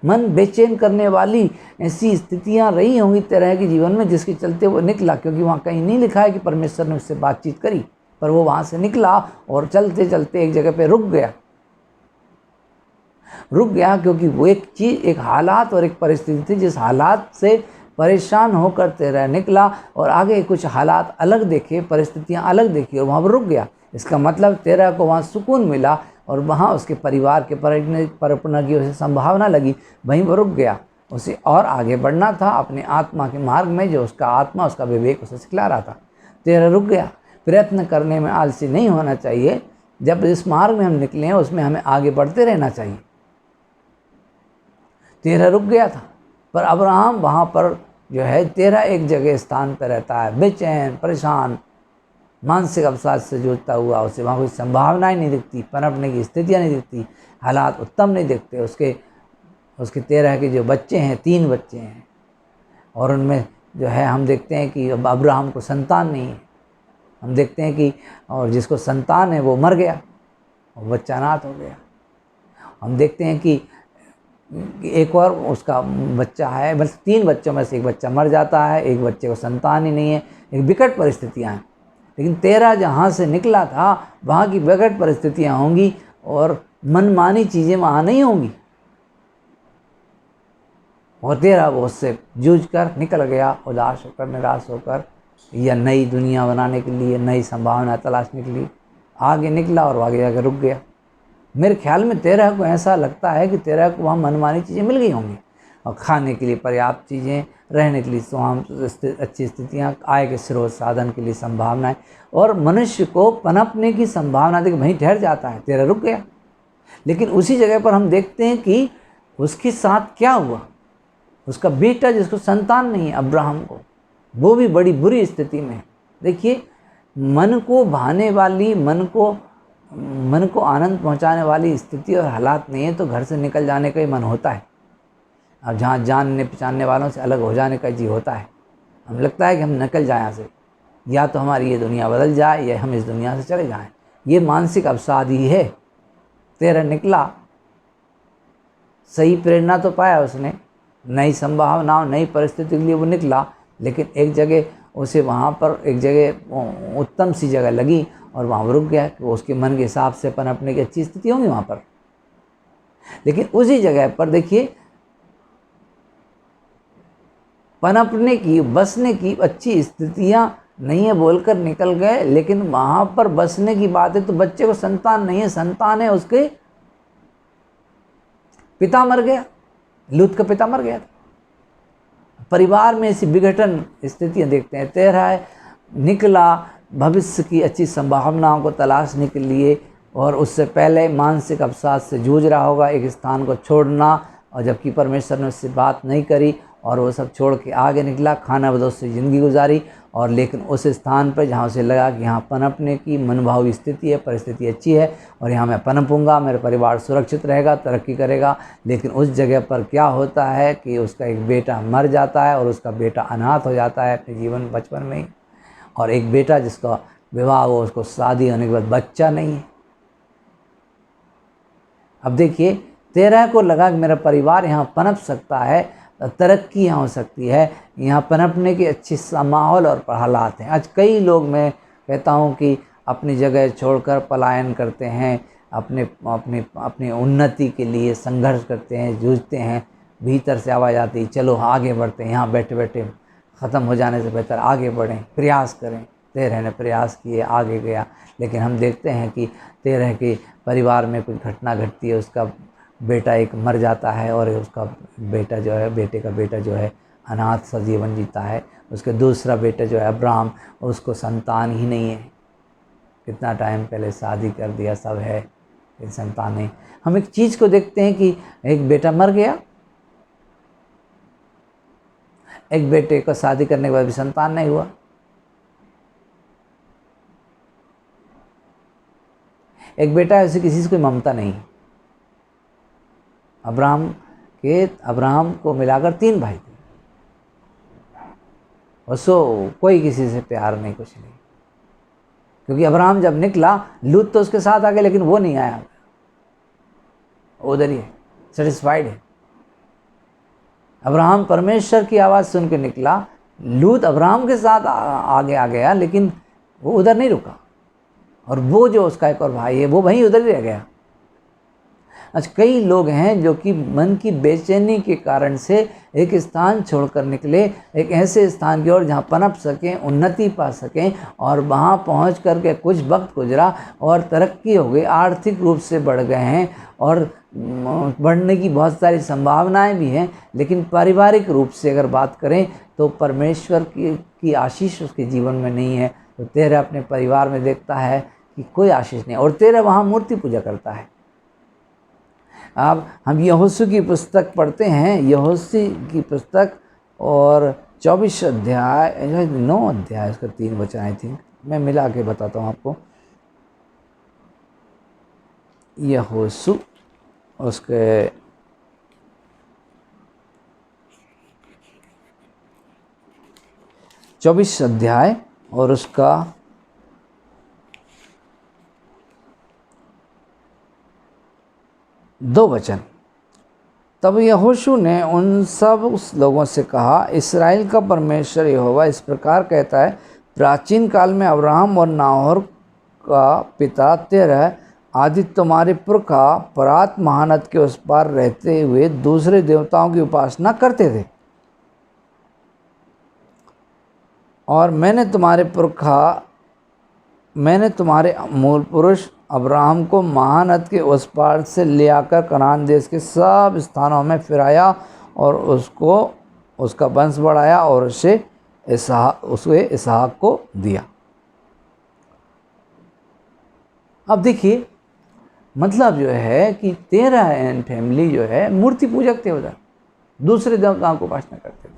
मन बेचैन करने वाली ऐसी स्थितियाँ रही होंगी तेरह के जीवन में, जिसके चलते वो निकला, क्योंकि वहाँ कहीं नहीं लिखा है कि परमेश्वर ने उससे बातचीत करी, पर वो वहाँ से निकला और चलते चलते एक जगह पे रुक गया क्योंकि वो एक चीज़, एक हालात और एक परिस्थिति थी, जिस हालात से परेशान होकर तेरह निकला और आगे कुछ हालात अलग देखे, परिस्थितियाँ अलग देखी और वहाँ पर रुक गया। इसका मतलब तेरह को वहाँ सुकून मिला और वहाँ उसके परिवार के परपना की उसे संभावना लगी, वहीं वो रुक गया। उसे और आगे बढ़ना था अपने आत्मा के मार्ग में, जो उसका आत्मा, उसका विवेक उसे सिखला रहा था। तेरह रुक गया। प्रयत्न करने में आलसी नहीं होना चाहिए। जब इस मार्ग में हम निकले हैं उसमें हमें आगे बढ़ते रहना चाहिए। तेरह रुक गया था, पर अब्राहम वहाँ पर जो है तेरह एक जगह स्थान पर रहता है, बेचैन, परेशान, मानसिक अवसाद से जूझता हुआ। उसे वहाँ कोई संभावनाएं नहीं दिखती, पनपने की स्थितियाँ नहीं दिखती, हालात उत्तम नहीं दिखते। उसके तेरह के जो बच्चे हैं, 3 बच्चे हैं, और उनमें जो है हम देखते हैं कि अब अब्राहम को संतान नहीं है। हम देखते हैं कि और जिसको संतान है वो मर गया, और बच्चा अनाथ हो गया। हम देखते हैं कि एक और उसका बच्चा है, बस 3 बच्चों में से एक बच्चा मर जाता है, एक बच्चे को संतान ही नहीं है। एक विकट परिस्थितियाँ हैं। लेकिन तेरह जहाँ से निकला था वहाँ की विकट परिस्थितियाँ होंगी और मनमानी चीज़ें वहाँ नहीं होंगी, और तेरह वो उससे जूझ कर निकल गया, उदास होकर, निराश होकर, या नई दुनिया बनाने के लिए, नई संभावना तलाशने के लिए आगे निकला और आगे जाकर रुक गया। मेरे ख्याल में तेरह को ऐसा लगता है कि तेरह को वहाँ मनमानी चीज़ें मिल गई होंगी, और खाने के लिए पर्याप्त चीज़ें, रहने के लिए अच्छी स्थितियाँ, आय के स्रोत साधन के लिए संभावनाएं, और मनुष्य को पनपने की संभावना देखिए वहीं ठहर जाता है, तेरह रुक गया। लेकिन उसी जगह पर हम देखते हैं कि उसके साथ क्या हुआ, उसका बेटा जिसको संतान नहीं है अब्राहम को, वो भी बड़ी बुरी स्थिति में है। देखिए मन को भाने वाली, मन को आनंद पहुंचाने वाली स्थिति और हालात नहीं है तो घर से निकल जाने का ही मन होता है। अब जहाँ जानने पहचानने वालों से अलग हो जाने का जी होता है, हमें लगता है कि हम निकल जाएं यहाँ से, या तो हमारी ये दुनिया बदल जाए या हम इस दुनिया से चले जाएं। ये मानसिक अवसाद ही है। तेरह निकला, सही प्रेरणा तो पाया उसने, नई संभावनाओं नई परिस्थिति के लिए वो निकला, लेकिन एक जगह उसे वहाँ पर एक जगह उत्तम सी जगह लगी और वहाँ रुक गया कि उसके मन के हिसाब से पनपने की अच्छी स्थिति होंगी वहाँ पर। लेकिन उसी जगह पर देखिए पनपने की, बसने की अच्छी स्थितियाँ नहीं है बोलकर निकल गए, लेकिन वहाँ पर बसने की बात है तो बच्चे को संतान नहीं है, संतान है उसके पिता मर गया, लूत का पिता मर गया था। परिवार में ऐसी विघटन स्थितियाँ देखते हैं। तेरह है निकला भविष्य की अच्छी संभावनाओं को तलाशने के लिए, और उससे पहले मानसिक अवसाद से जूझ रहा होगा, एक स्थान को छोड़ना, और जबकि परमेश्वर ने उससे बात नहीं करी और वो सब छोड़ के आगे निकला, खाना बदोश से ज़िंदगी गुजारी, और लेकिन उस स्थान पर जहाँ उसे लगा कि यहाँ पनपने की मनभावी स्थिति है, परिस्थिति अच्छी है और यहाँ मैं पनपूंगा, मेरा परिवार सुरक्षित रहेगा, तरक्की करेगा, लेकिन उस जगह पर क्या होता है कि उसका एक बेटा मर जाता है और उसका बेटा अनाथ हो जाता है अपने जीवन बचपन में ही, और एक बेटा जिसका विवाह हो उसको शादी होने के बाद बच्चा नहीं है। अब देखिए तेरह को लगा कि मेरा परिवार यहाँ पनप सकता है, तरक्की यहाँ हो सकती है, यहाँ पनपने की अच्छी माहौल और हालात हैं। आज कई लोग, मैं कहता हूँ कि अपनी जगह छोड़कर पलायन करते हैं, अपनी उन्नति के लिए संघर्ष करते हैं, जूझते हैं, भीतर से आवाज़ आती है चलो आगे बढ़ते हैं, यहाँ बैठे बैठे ख़त्म हो जाने से बेहतर आगे बढ़ें, प्रयास करें। तेरह ने प्रयास किए, आगे गया, लेकिन हम देखते हैं कि तेरह के परिवार में कुछ घटना घटती है, उसका बेटा एक मर जाता है और उसका बेटा जो है, बेटे का बेटा जो है अनाथ सा जीवन जीता है। उसके दूसरा बेटा जो है अब्राहम, उसको संतान ही नहीं है, कितना टाइम पहले शादी कर दिया, सब है, लेकिन संतान नहीं। हम एक चीज़ को देखते हैं कि एक बेटा मर गया, एक बेटे को शादी करने के बाद भी संतान नहीं हुआ। एक बेटा है, उसे किसी से कोई ममता नहीं। अब्राहम को मिलाकर 3 भाई थे, और कोई किसी से प्यार नहीं, कुछ नहीं, क्योंकि अब्राहम जब निकला, लूत तो उसके साथ आ गया, लेकिन वो नहीं आया, उधर ही है, सेटिस्फाइड है। अब्राहम परमेश्वर की आवाज़ सुन के निकला, लूत अब्राहम के साथ आगे आ गया, लेकिन वो उधर नहीं रुका, और वो जो उसका एक और भाई है वो वहीं उधर ही रह गया। आज कई लोग हैं जो कि मन की बेचैनी के कारण से एक स्थान छोड़कर निकले, एक ऐसे स्थान की ओर जहाँ पनप सकें, उन्नति पा सकें, और वहाँ पहुँच करके कुछ वक्त गुजरा और तरक्की हो गई, आर्थिक रूप से बढ़ गए हैं और बढ़ने की बहुत सारी संभावनाएं भी हैं, लेकिन पारिवारिक रूप से अगर बात करें तो परमेश्वर की आशीष उसके जीवन में नहीं है। तो तेरह अपने परिवार में देखता है कि कोई आशीष नहीं, और तेरह वहाँ मूर्ति पूजा करता है। अब हम यहोशू की पुस्तक पढ़ते हैं, यहोशू की पुस्तक, और 24 अध्याय, 9 अध्याय, उसका 3 वचन आई थिंक, मैं मिला के बताता हूँ आपको। यहोशू उसके 24 अध्याय और उसका 2 वचन। तब यहोशू ने उन सब उस लोगों से कहा, इस्राएल का परमेश्वर यहोवा इस प्रकार कहता है, प्राचीन काल में अब्राहम और नाहोर का पिता तेरह आदि तुम्हारे पुरखा परात महानद के उस पार रहते हुए दूसरे देवताओं की उपासना करते थे, और मैंने तुम्हारे मूल पुरुष अब्राहम को महानद के उस पार से ले आकर कनान देश के सब स्थानों में फिराया और उसका वंश बढ़ाया और उसे इसहाक को दिया। अब देखिए मतलब जो है कि तेरह एंड फैमिली जो है मूर्ति पूजक थे, उधर दूसरे देवताओं को उपासना करते थे।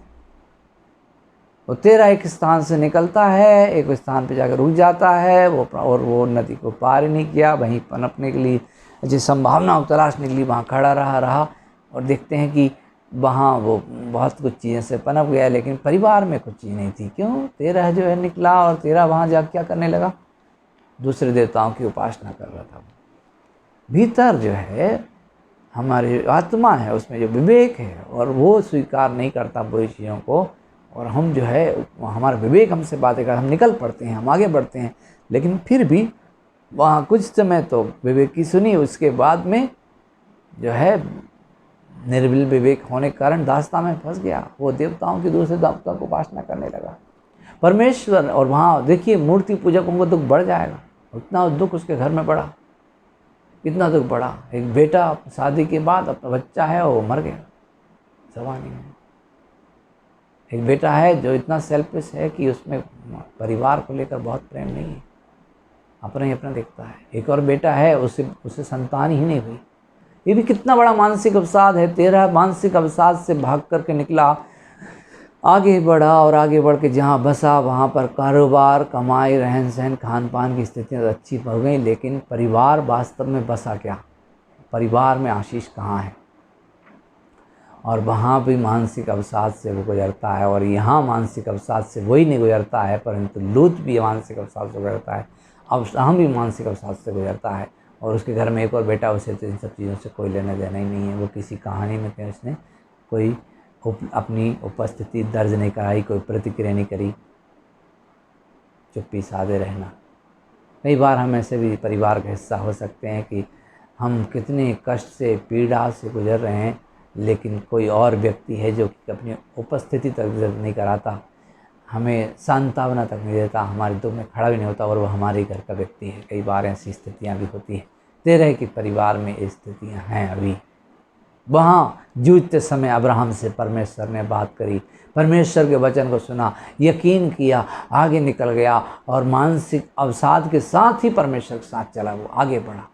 वो तेरह एक स्थान से निकलता है, एक स्थान पे जाकर रुक जाता है और वो नदी को पार नहीं किया, वहीं पनपने के लिए अच्छी संभावनाओं तलाशने के लिए वहाँ खड़ा रहा और देखते हैं कि वहाँ वो बहुत कुछ चीज़ें से पनप गया, लेकिन परिवार में कुछ चीज़ नहीं थी। क्यों? तेरह जो है निकला और तेरह वहाँ जा क्या करने लगा? दूसरे देवताओं की उपासना कर रहा था। भीतर जो है हमारी आत्मा है, उसमें जो विवेक है और वो स्वीकार नहीं करता बुरी चीज़ों को, और हम जो है हमारा विवेक हमसे बातें कर, हम निकल पड़ते हैं, हम आगे बढ़ते हैं, लेकिन फिर भी वहाँ कुछ समय तो विवेक की सुनी, उसके बाद में जो है निर्बल विवेक होने के कारण दास्ता में फंस गया। वो देवताओं की दूसरे देवताओं को उपासना करने लगा परमेश्वर, और वहाँ देखिए मूर्ति पूजकों को दुख बढ़ जाएगा। उतना दुख उसके घर में पड़ा, कितना दुख पड़ा। एक बेटा शादी के बाद अपना बच्चा है वो मर गया जवानी में। एक बेटा है जो इतना सेल्फिश है कि उसमें परिवार को लेकर बहुत प्रेम नहीं है, अपना ही अपना देखता है। एक और बेटा है उसे संतान ही नहीं हुई। ये भी कितना बड़ा मानसिक अवसाद है। 13 मानसिक अवसाद से भाग करके निकला, आगे बढ़ा और आगे बढ़ के जहाँ बसा वहाँ पर कारोबार, कमाई, रहन सहन, खान पान की स्थितियाँ अच्छी हो गई, लेकिन परिवार वास्तव में बसा क्या? परिवार में आशीष कहाँ है? और वहाँ भी मानसिक अवसाद से वो गुजरता है, और यहाँ मानसिक अवसाद से वही नहीं गुजरता है, परंतु लूत भी मानसिक अवसाद से गुजरता है, अब्राहम भी मानसिक अवसाद से गुजरता है। और उसके घर में एक और बेटा, उसे तो इन सब चीज़ों से कोई लेना देना ही नहीं है। वो किसी कहानी में कहीं उसने कोई अपनी उपस्थिति दर्ज नहीं कराई, कोई प्रतिक्रिया नहीं करी, चुप्पी साधे रहना। कई बार हम ऐसे भी परिवार का हिस्सा हो सकते हैं कि हम कितने कष्ट से, पीड़ा से गुजर रहे हैं, लेकिन कोई और व्यक्ति है जो कि अपनी उपस्थिति तक नहीं कराता, हमें सांत्वना तक नहीं देता, हमारे दुख में खड़ा भी नहीं होता, और वो हमारे घर का व्यक्ति है। कई बार ऐसी स्थितियाँ भी होती हैं। 13 के परिवार में ये स्थितियाँ हैं अभी। वहाँ जूझते समय अब्राहम से परमेश्वर ने बात करी, परमेश्वर के वचन को सुना, यकीन किया, आगे निकल गया, और मानसिक अवसाद के साथ ही परमेश्वर के साथ चला, वो आगे बढ़ा।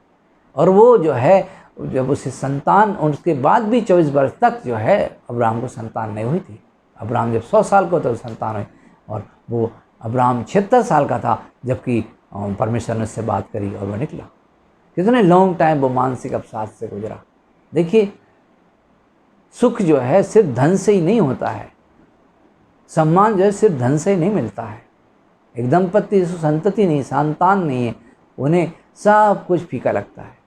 और वो जो है जब उसे संतान, उसके बाद भी 24 वर्ष तक जो है अब्राहम को संतान नहीं हुई थी। अब्राहम जब 100 साल को तो संतान हुई, और वो अब्राहम 76 साल का था जबकि परमेश्वर ने उससे बात करी और वो निकला। कितने लॉन्ग टाइम वो मानसिक अवसाद से गुजरा। देखिए सुख जो है सिर्फ धन से ही नहीं होता है, सम्मान जो है सिर्फ धन से ही नहीं मिलता है। एक दंपति संतति नहीं, संतान नहीं है, उन्हें सब कुछ फीका लगता है।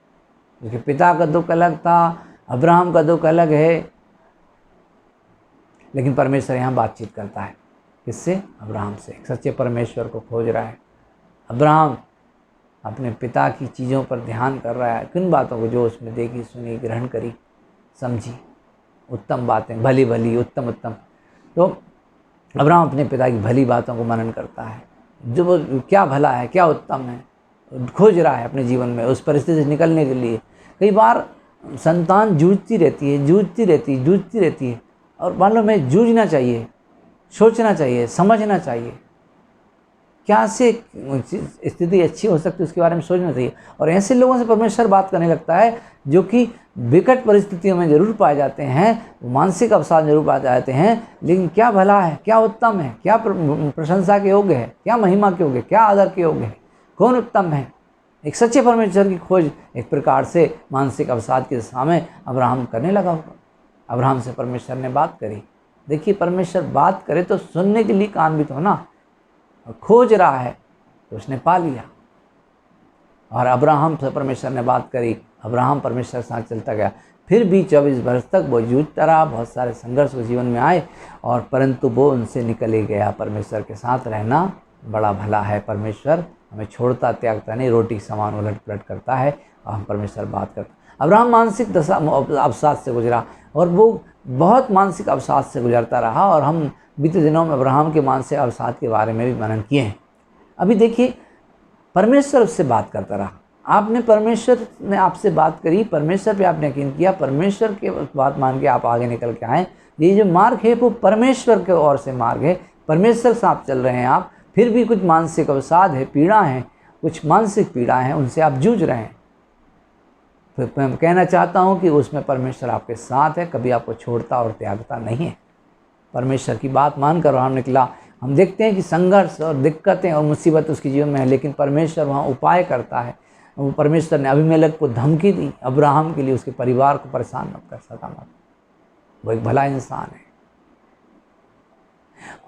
उसके पिता का दुख अलग था, अब्राहम का दुख अलग है, लेकिन परमेश्वर यहाँ बातचीत करता है। किससे? अब्राहम से। सच्चे परमेश्वर को खोज रहा है अब्राहम, अपने पिता की चीज़ों पर ध्यान कर रहा है। किन बातों को? जो उसमें देखी, सुनी, ग्रहण करी, समझी, उत्तम बातें, भली भली, उत्तम उत्तम। तो अब्राहम अपने पिता की भली बातों को मनन करता है, जो वो क्या भला है, क्या उत्तम है, खोज रहा है अपने जीवन में उस परिस्थिति से निकलने के लिए। कई बार संतान जूझती रहती है, और मालूम है जूझना चाहिए, सोचना चाहिए, समझना चाहिए, क्या से स्थिति अच्छी हो सकती है उसके बारे में सोचना चाहिए। और ऐसे लोगों से परमेश्वर बात करने लगता है जो कि विकट परिस्थितियों में ज़रूर पाए जाते हैं, मानसिक अवसाद जरूर पाए जाते हैं, लेकिन क्या भला है, क्या उत्तम है, क्या प्रशंसा के योग्य है, क्या महिमा के योग्य, क्या आदर के योग्य है, कौन उत्तम है। एक सच्चे परमेश्वर की खोज एक प्रकार से मानसिक अवसाद के सामने अब्राहम करने लगा। अब्राहम से परमेश्वर ने बात करी। देखिए परमेश्वर बात करे तो सुनने के लिए कान भी तो होना, और खोज रहा है तो उसने पा लिया। और अब्राहम से परमेश्वर ने बात करी, अब्राहम परमेश्वर के साथ चलता गया। फिर भी 24 वर्ष तक वो जूझता रहा, बहुत सारे संघर्ष वो जीवन में आए, और परंतु वो उनसे निकल ही गया। परमेश्वर के साथ रहना बड़ा भला है। परमेश्वर हमें छोड़ता त्यागता नहीं, रोटी समान उलट पलट करता है, और हम परमेश्वर बात करते। अब्राहम मानसिक दशा अवसाद से गुजरा, और वो बहुत मानसिक अवसाद से गुजरता रहा, और हम बीते दिनों में अब्राहम के मानसिक अवसाद के बारे में भी मनन किए हैं। अभी देखिए परमेश्वर उससे बात करता रहा, आपने परमेश्वर ने आपसे बात करी, परमेश्वर पे आपने यकीन किया, परमेश्वर के बात मान के आप आगे निकल के आए। ये जो मार्ग है वो परमेश्वर के ओर से मार्ग है, परमेश्वर से आप चल रहे हैं। आप फिर भी कुछ मानसिक अवसाद है, पीड़ा है, कुछ मानसिक पीड़ा है, उनसे आप जूझ रहे हैं। फिर मैं कहना चाहता हूँ कि उसमें परमेश्वर आपके साथ है, कभी आपको छोड़ता और त्यागता नहीं है। परमेश्वर की बात मानकर वहाँ निकला। हम देखते हैं कि संघर्ष और दिक्कतें और मुसीबत उसके जीवन में है, लेकिन परमेश्वर वहाँ उपाय करता है। वो परमेश्वर ने अबीमेलेक को धमकी दी अब्राहम के लिए, उसके परिवार को परेशान मत कर, सता मत। वो एक भला इंसान है।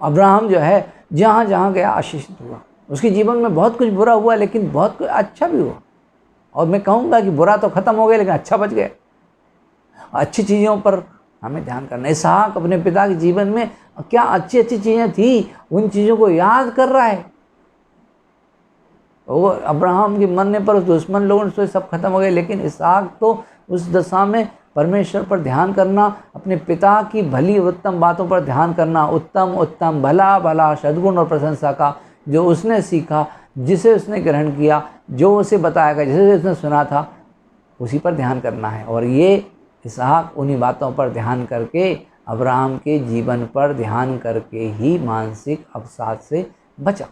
अब्राहम जो है जहाँ जहाँ गया आशीषित हुआ। उसके जीवन में बहुत कुछ बुरा हुआ, लेकिन बहुत कुछ अच्छा भी हुआ। और मैं कहूँगा कि बुरा तो ख़त्म हो गया, लेकिन अच्छा बच गया। अच्छी चीज़ों पर हमें ध्यान करना। इसहाक अपने पिता के जीवन में क्या अच्छी अच्छी चीज़ें थी, उन चीज़ों को याद कर रहा है। वो अब्राहम के मरने पर उस दुश्मन लोगों से सब खत्म हो गए, लेकिन इसहाक तो उस दशा में परमेश्वर पर ध्यान करना, अपने पिता की भली उत्तम बातों पर ध्यान करना, उत्तम उत्तम भला भला सद्गुण और प्रशंसा का जो उसने सीखा, जिसे उसने ग्रहण किया, जो उसे बताया गया, जिसे उसने सुना था, उसी पर ध्यान करना है। और ये इसहाक उन्हीं बातों पर ध्यान करके, अब्राहम के जीवन पर ध्यान करके ही मानसिक अवसाद से बचा।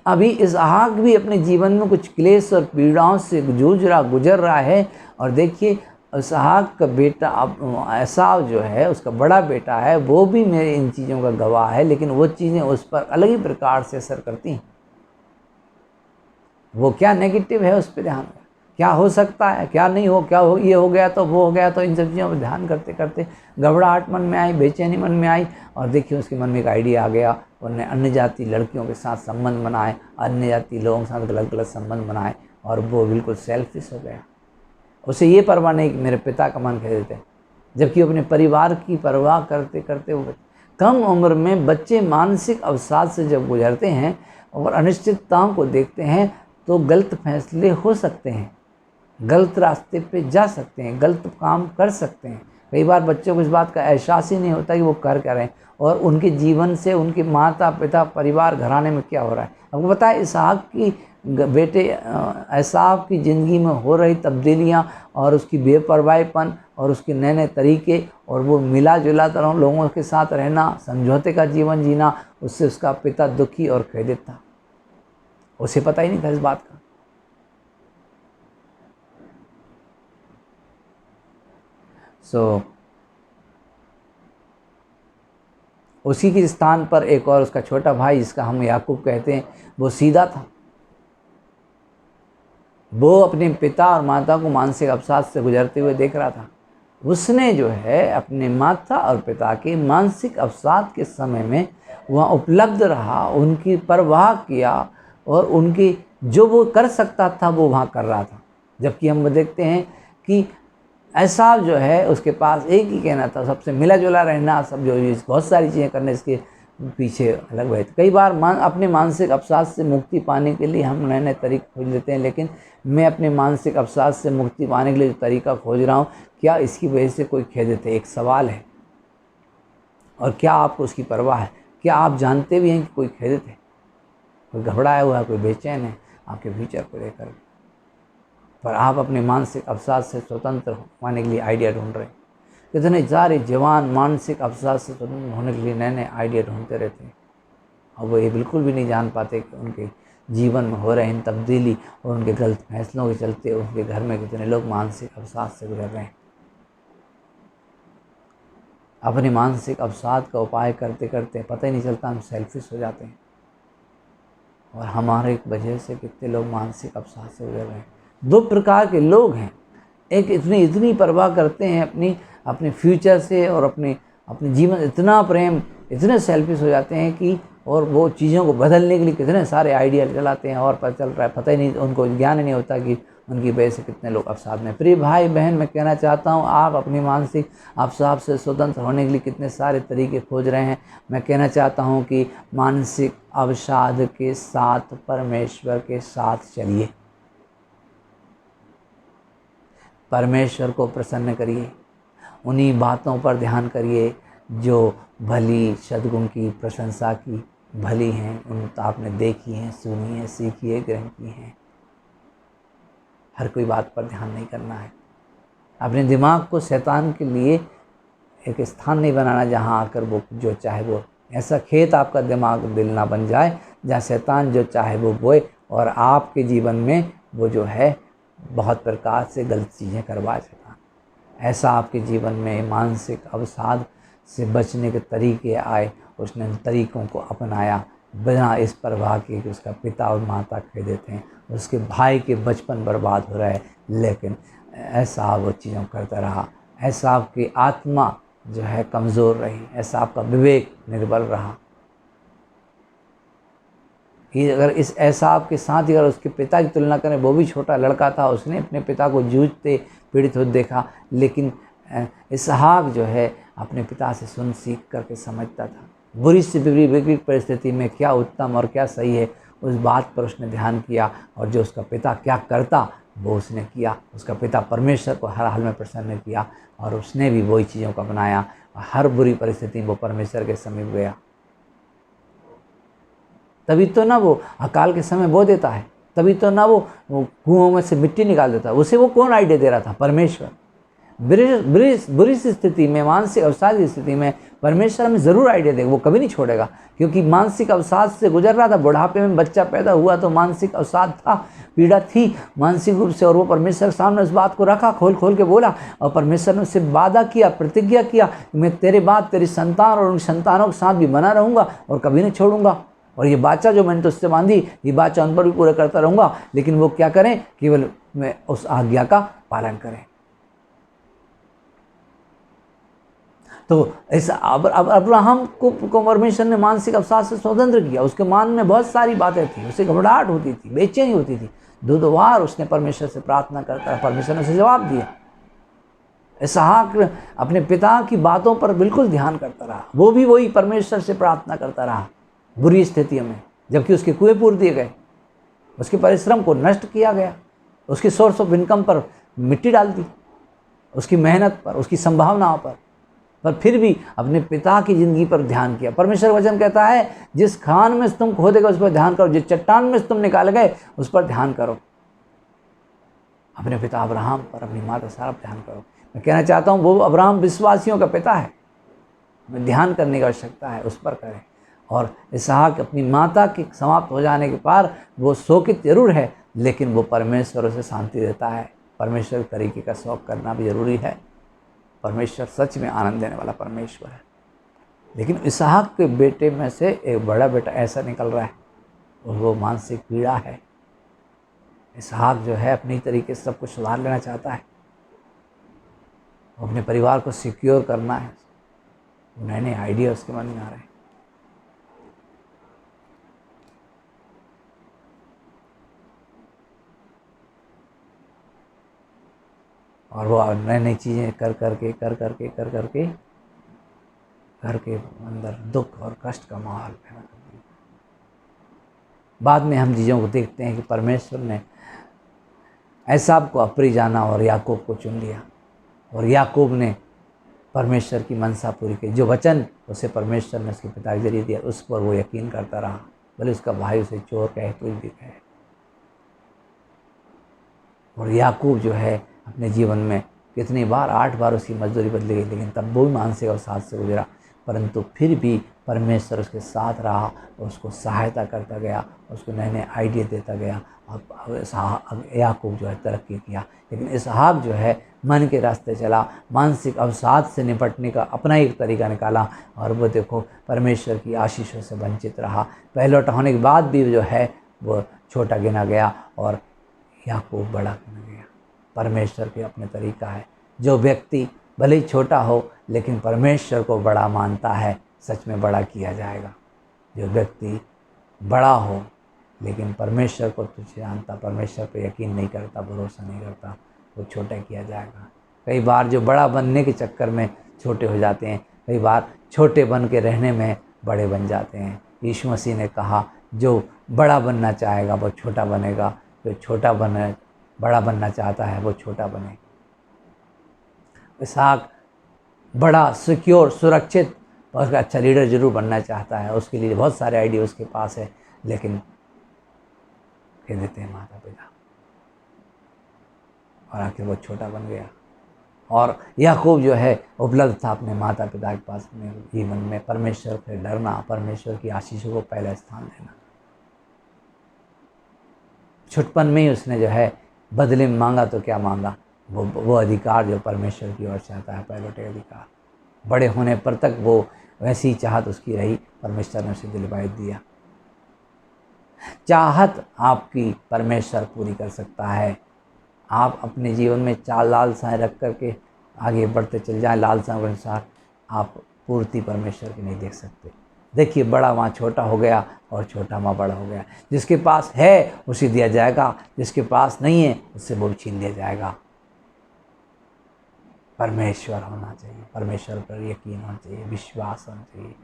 अभी इसहाक भी अपने जीवन में कुछ क्लेश और पीड़ाओं से गुजर रहा है। और देखिए इसहाक का बेटा एसाव जो है, उसका बड़ा बेटा है, वो भी मेरे इन चीज़ों का गवाह है, लेकिन वो चीज़ें उस पर अलग ही प्रकार से असर करती हैं। वो क्या नेगेटिव है उस पर ध्यान, क्या हो सकता है, क्या नहीं हो, क्या हो, ये हो गया तो वो हो गया तो, इन सब चीज़ों पर ध्यान करते करते घबराहट मन में आई, बेचैनी मन में आई। और देखिए उसके मन में एक आइडिया आ गया, उन्होंने अन्य जाति लड़कियों के साथ संबंध बनाए, अन्य जाति लोगों के साथ गलत गलत संबंध बनाए, और वो बिल्कुल सेल्फिश हो गया। उसे ये परवाह नहीं कि मेरे पिता का मन कह देते, जबकि अपने परिवार की परवाह करते करते वो कम उम्र में बच्चे मानसिक अवसाद से जब गुजरते हैं और अनिश्चितताओं को देखते हैं तो गलत फैसले हो सकते हैं, गलत रास्ते पे जा सकते हैं, गलत काम कर सकते हैं। कई बार बच्चों को इस बात का एहसास ही नहीं होता कि वो कर क्या रहे हैं, और उनके जीवन से उनके माता पिता परिवार घराने में क्या हो रहा है। आपको पता है इसहाक की बेटे एसाव की ज़िंदगी में हो रही तब्दीलियाँ और उसकी बेपरवाहीपन और उसके नए नए तरीके, और वो मिला जुला तरह लोगों के साथ रहना, समझौते का जीवन जीना, उससे उसका पिता दुखी और खेदित था। उसे पता ही नहीं था इस बात का। उसी के स्थान पर एक और उसका छोटा भाई, जिसका हम याकूब कहते हैं, वो सीधा था। वो अपने पिता और माता को मानसिक अवसाद से गुजरते हुए देख रहा था। उसने जो है अपने माता और पिता के मानसिक अवसाद के समय में वहाँ उपलब्ध रहा, उनकी परवाह किया, और उनकी जो वो कर सकता था वो वहाँ कर रहा था। जबकि हम देखते हैं कि ऐसा जो है उसके पास एक ही कहना था, सबसे मिला जुला रहना, सब जो बहुत सारी चीज़ें करने, इसके पीछे अलग हुए थे। कई बार अपने मानसिक अवसाद से मुक्ति पाने के लिए हम नए नए तरीके खोज लेते हैं, लेकिन मैं अपने मानसिक अवसाद से मुक्ति पाने के लिए जो तरीका खोज रहा हूँ, क्या इसकी वजह से कोई खेदित है? एक सवाल है। और क्या आपको उसकी परवाह है? क्या आप जानते भी हैं कि कोई खेदित है, कोई घबराया हुआ है, कोई बेचैन है आपके फ्यूचर को लेकर? पर आप अपने मानसिक अवसाद से स्वतंत्र होने के लिए आइडिया ढूंढ रहे हैं। कितने सारे जवान मानसिक अवसाद से स्वतंत्र होने के लिए नए नए आइडिया ढूंढते रहते हैं, और वो ये बिल्कुल भी नहीं जान पाते कि उनके जीवन में हो रहे इन तब्दीली और उनके गलत फैसलों के चलते उनके घर में कितने लोग मानसिक अवसाद से गुजर रहे हैं। अपने मानसिक अवसाद का उपाय करते करते पता ही नहीं चलता हम सेल्फिश हो जाते हैं, और हमारे वजह से कितने लोग मानसिक अवसाद से गुजर रहे हैं। दो प्रकार के लोग हैं, एक इतनी परवाह करते हैं अपने फ्यूचर से और अपने जीवन, इतना प्रेम, इतने सेल्फिश हो जाते हैं कि, और वो चीज़ों को बदलने के लिए कितने सारे आइडिया चलाते हैं, और पता चल रहा है पता ही नहीं, उनको ज्ञान ही नहीं होता कि उनकी वजह से कितने लोग अवसाद में। प्रिय भाई बहन, मैं कहना चाहता हूँ, आप अपनी मानसिक अवसाद से स्वतंत्र होने के लिए कितने सारे तरीके खोज रहे हैं। मैं कहना चाहता हूँ कि मानसिक अवसाद के साथ परमेश्वर के साथ चलिए, परमेश्वर को प्रसन्न करिए, उन्हीं बातों पर ध्यान करिए जो भली, सद्गुण की, प्रशंसा की, भली हैं, उन तो आपने देखी हैं, सुनी है, सीखी है, ग्रहण की हैं। हर कोई बात पर ध्यान नहीं करना है। अपने दिमाग को शैतान के लिए एक स्थान नहीं बनाना जहाँ आकर वो जो चाहे वो, ऐसा खेत आपका दिमाग दिल ना बन जाए जहाँ शैतान जो चाहे वो बोए और आपके जीवन में वो जो है बहुत प्रकार से गलत चीज़ें करवाए शैतान। ऐसा आपके जीवन में मानसिक अवसाद से बचने के तरीके आए, उसने उन तरीक़ों को अपनाया बिना इस परवाह के कि उसका पिता और माता कह देते हैं, उसके भाई के बचपन बर्बाद हो रहा है, लेकिन ऐसा वो चीज़ों करता रहा। ऐसा आपकी आत्मा जो है कमज़ोर रही, ऐसा आपका विवेक निर्बल रहा। ये अगर इस ऐसा आपके साथ ही अगर उसके पिता की तुलना करें, वो भी छोटा लड़का था, उसने अपने पिता को जूझते पीड़ित होते देखा, लेकिन इसहाक जो है अपने पिता से सुन सीख करके समझता था बुरी से विपरीत परिस्थिति में क्या उत्तम और क्या सही है, उस बात पर उसने ध्यान किया और जो उसका पिता क्या करता वो उसने किया। उसका पिता परमेश्वर को हर हाल में प्रसन्न किया और उसने भी वही चीज़ों को अपनाया और हर बुरी परिस्थिति में वो परमेश्वर के समीप गया। तभी तो ना वो अकाल के समय बो देता है, तभी तो ना वो कुओं में से मिट्टी निकाल देता है। उसे वो कौन आइडिया दे रहा था? परमेश्वर। बुरी स्थिति में, मानसिक अवसाद की स्थिति में परमेश्वर हमें ज़रूर आइडिया देगा, वो कभी नहीं छोड़ेगा, क्योंकि मानसिक अवसाद से गुजर रहा था। बुढ़ापे में बच्चा पैदा हुआ तो मानसिक अवसाद था, पीड़ा थी मानसिक रूप से, और वो परमेश्वर के सामने उस बात को रखा, खोल खोल के बोला, और परमेश्वर ने उससे वादा किया, प्रतिज्ञा किया, मैं तेरे बाद तेरी संतान और उन संतानों के साथ भी बना रहूँगा और कभी नहीं छोड़ूंगा, और ये बाचा जो मैंने तुझसे बांधी, ये बाचा उन पर भी पूरा करता रहूँगा। लेकिन वो क्या करें? केवल मैं उस आज्ञा का पालन करें। तो ऐसा अब्राहम को परमेश्वर ने मानसिक अवसाद से स्वतंत्र किया। उसके मन में बहुत सारी बातें थी, उसे घबराहट होती थी, बेचैनी होती थी। 2 बार उसने परमेश्वर से प्रार्थना करता है, परमेश्वर ने उसे जवाब दिया। इसहाक अपने पिता की बातों पर बिल्कुल ध्यान करता रहा, वो भी वही परमेश्वर से प्रार्थना करता रहा बुरी स्थितियों में, जबकि उसके कुएं पूर दिए गए, उसके परिश्रम को नष्ट किया गया, उसकी सोर्स ऑफ इनकम पर मिट्टी डाल दी, उसकी मेहनत पर, उसकी संभावनाओं पर फिर भी अपने पिता की ज़िंदगी पर ध्यान किया। परमेश्वर वचन कहता है, जिस खान में तुम खोदेगा उस पर ध्यान करो, जिस चट्टान में तुम निकाल गए उस पर ध्यान करो। अपने पिता अब्राहम पर, अपनी माता सारा पर ध्यान करो। मैं कहना चाहता हूँ, वो अब्राहम विश्वासियों का पिता है, हमें ध्यान करने की आवश्यकता है, उस पर करें। और इसहाक अपनी माता के समाप्त हो जाने के बाद वो शोकित जरूर है, लेकिन वो परमेश्वर उसे शांति देता है। परमेश्वर तरीके का शौक करना भी ज़रूरी है। परमेश्वर सच में आनंद देने वाला परमेश्वर है। लेकिन इसहाक के बेटे में से एक बड़ा बेटा ऐसा निकल रहा है और वो मानसिक पीड़ा है। इसहाक जो है अपनी तरीके से सब कुछ सुधार लेना चाहता है, अपने परिवार को सिक्योर करना है, नए नए आइडिया उसके मन में आ रहे हैं। और वो नई नई चीज़ें कर करके घर के अंदर दुख और कष्ट का माहौल पैदा कर दिया। बाद में हम चीज़ों को देखते हैं कि परमेश्वर ने एसाव को अपरी जाना और याकूब को चुन लिया, और याकूब ने परमेश्वर की मनसा पूरी की। जो वचन उसे परमेश्वर ने उसके पिता के जरिए दिया, उस पर वो यकीन करता रहा, भले उसका भाई उसे चोर कहे, कुछ भी कहे। और याकूब जो है अपने जीवन में कितनी बार, 8 बार उसकी मजदूरी बदली गई, लेकिन तब वो भी मानसिक अवसाद से गुजरा, परंतु फिर भी परमेश्वर उसके साथ रहा और उसको सहायता करता गया, उसको नए नए आइडिया देता गया। और याकूब जो है तरक्की किया। लेकिन इसहाक जो है मन के रास्ते चला, मानसिक अवसाद से निपटने का अपना एक तरीका निकाला, और वो देखो परमेश्वर की आशीषों से वंचित रहा। पहलौठा होने के बाद भी जो है वो छोटा गिना गया और याकूब बड़ा गिना गया। परमेश्वर के अपने तरीका है। जो व्यक्ति भले ही छोटा हो लेकिन परमेश्वर को बड़ा मानता है, सच में बड़ा किया जाएगा। जो व्यक्ति बड़ा हो लेकिन परमेश्वर को तुझे जानता, परमेश्वर पर यकीन नहीं करता, भरोसा नहीं करता, वो छोटा किया जाएगा। कई बार जो बड़ा बनने के चक्कर में छोटे हो जाते हैं, कई बार छोटे बन के रहने में बड़े बन जाते हैं। यीशु मसीह ने कहा, जो बड़ा बनना चाहेगा वो छोटा बनेगा, जो बड़ा बनना चाहता है वो छोटा बने। इसहाक बड़ा सिक्योर, सुरक्षित और उसका अच्छा लीडर जरूर बनना चाहता है, उसके लिए बहुत सारे आइडिया उसके पास है, लेकिन कह देते हैं माता पिता, और आखिर वो छोटा बन गया। और याकूब जो है उपलब्ध था अपने माता पिता के पास में जीवन में परमेश्वर से डरना, परमेश्वर की आशीषों को पहला स्थान देना। छुटपन में ही उसने जो है बदले में मांगा तो क्या मांगा, वो अधिकार जो परमेश्वर की ओर से आता है, पैलोटे अधिकार। बड़े होने पर तक वो वैसी ही चाहत उसकी रही, परमेश्वर ने उसे दिलवाई दिया। चाहत आपकी परमेश्वर पूरी कर सकता है। आप अपने जीवन में चार लालसाएं रख करके आगे बढ़ते चल जाएं, लालसाओं के अनुसार आप पूर्ति परमेश्वर की नहीं देख सकते। देखिए, बड़ा वहाँ छोटा हो गया और छोटा वहाँ बड़ा हो गया। जिसके पास है उसे दिया जाएगा, जिसके पास नहीं है उससे वो छीन लिया जाएगा। परमेश्वर होना चाहिए, परमेश्वर पर यकीन होना चाहिए, विश्वास होना चाहिए।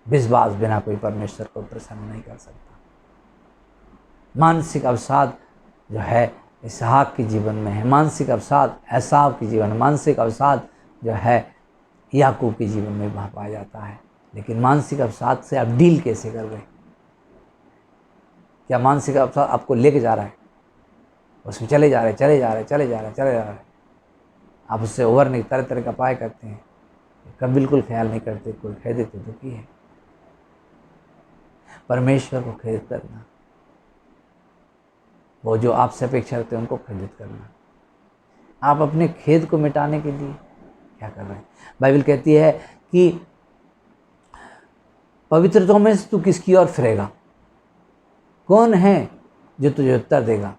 विश्वास बिना कोई परमेश्वर को प्रसन्न नहीं कर सकता। मानसिक अवसाद जो है इसहाक के जीवन में है, मानसिक अवसाद एसाव के जीवन में, मानसिक अवसाद जो है याकूब के जीवन में वहाँ पाया जाता है। लेकिन मानसिक अवसाद से आप डील कैसे कर रहे हैं? क्या मानसिक अवसाद आपको लेके जा रहा है, उसमें चले जा रहे हैं, आप उससे उभरने की तरह तरह का उपाय करते हैं, कब बिल्कुल ख्याल नहीं करते, कोई कह देते दुखी है। परमेश्वर को खेद करना, वो जो आपसे अपेक्षा करते हैं उनको खंडित करना। आप अपने खेद को मिटाने के लिए क्या कर रहे हैं? बाइबल कहती है कि पवित्रताओं में से तू किसकी ओर फिरेगा? कौन है जो तुझे उत्तर देगा?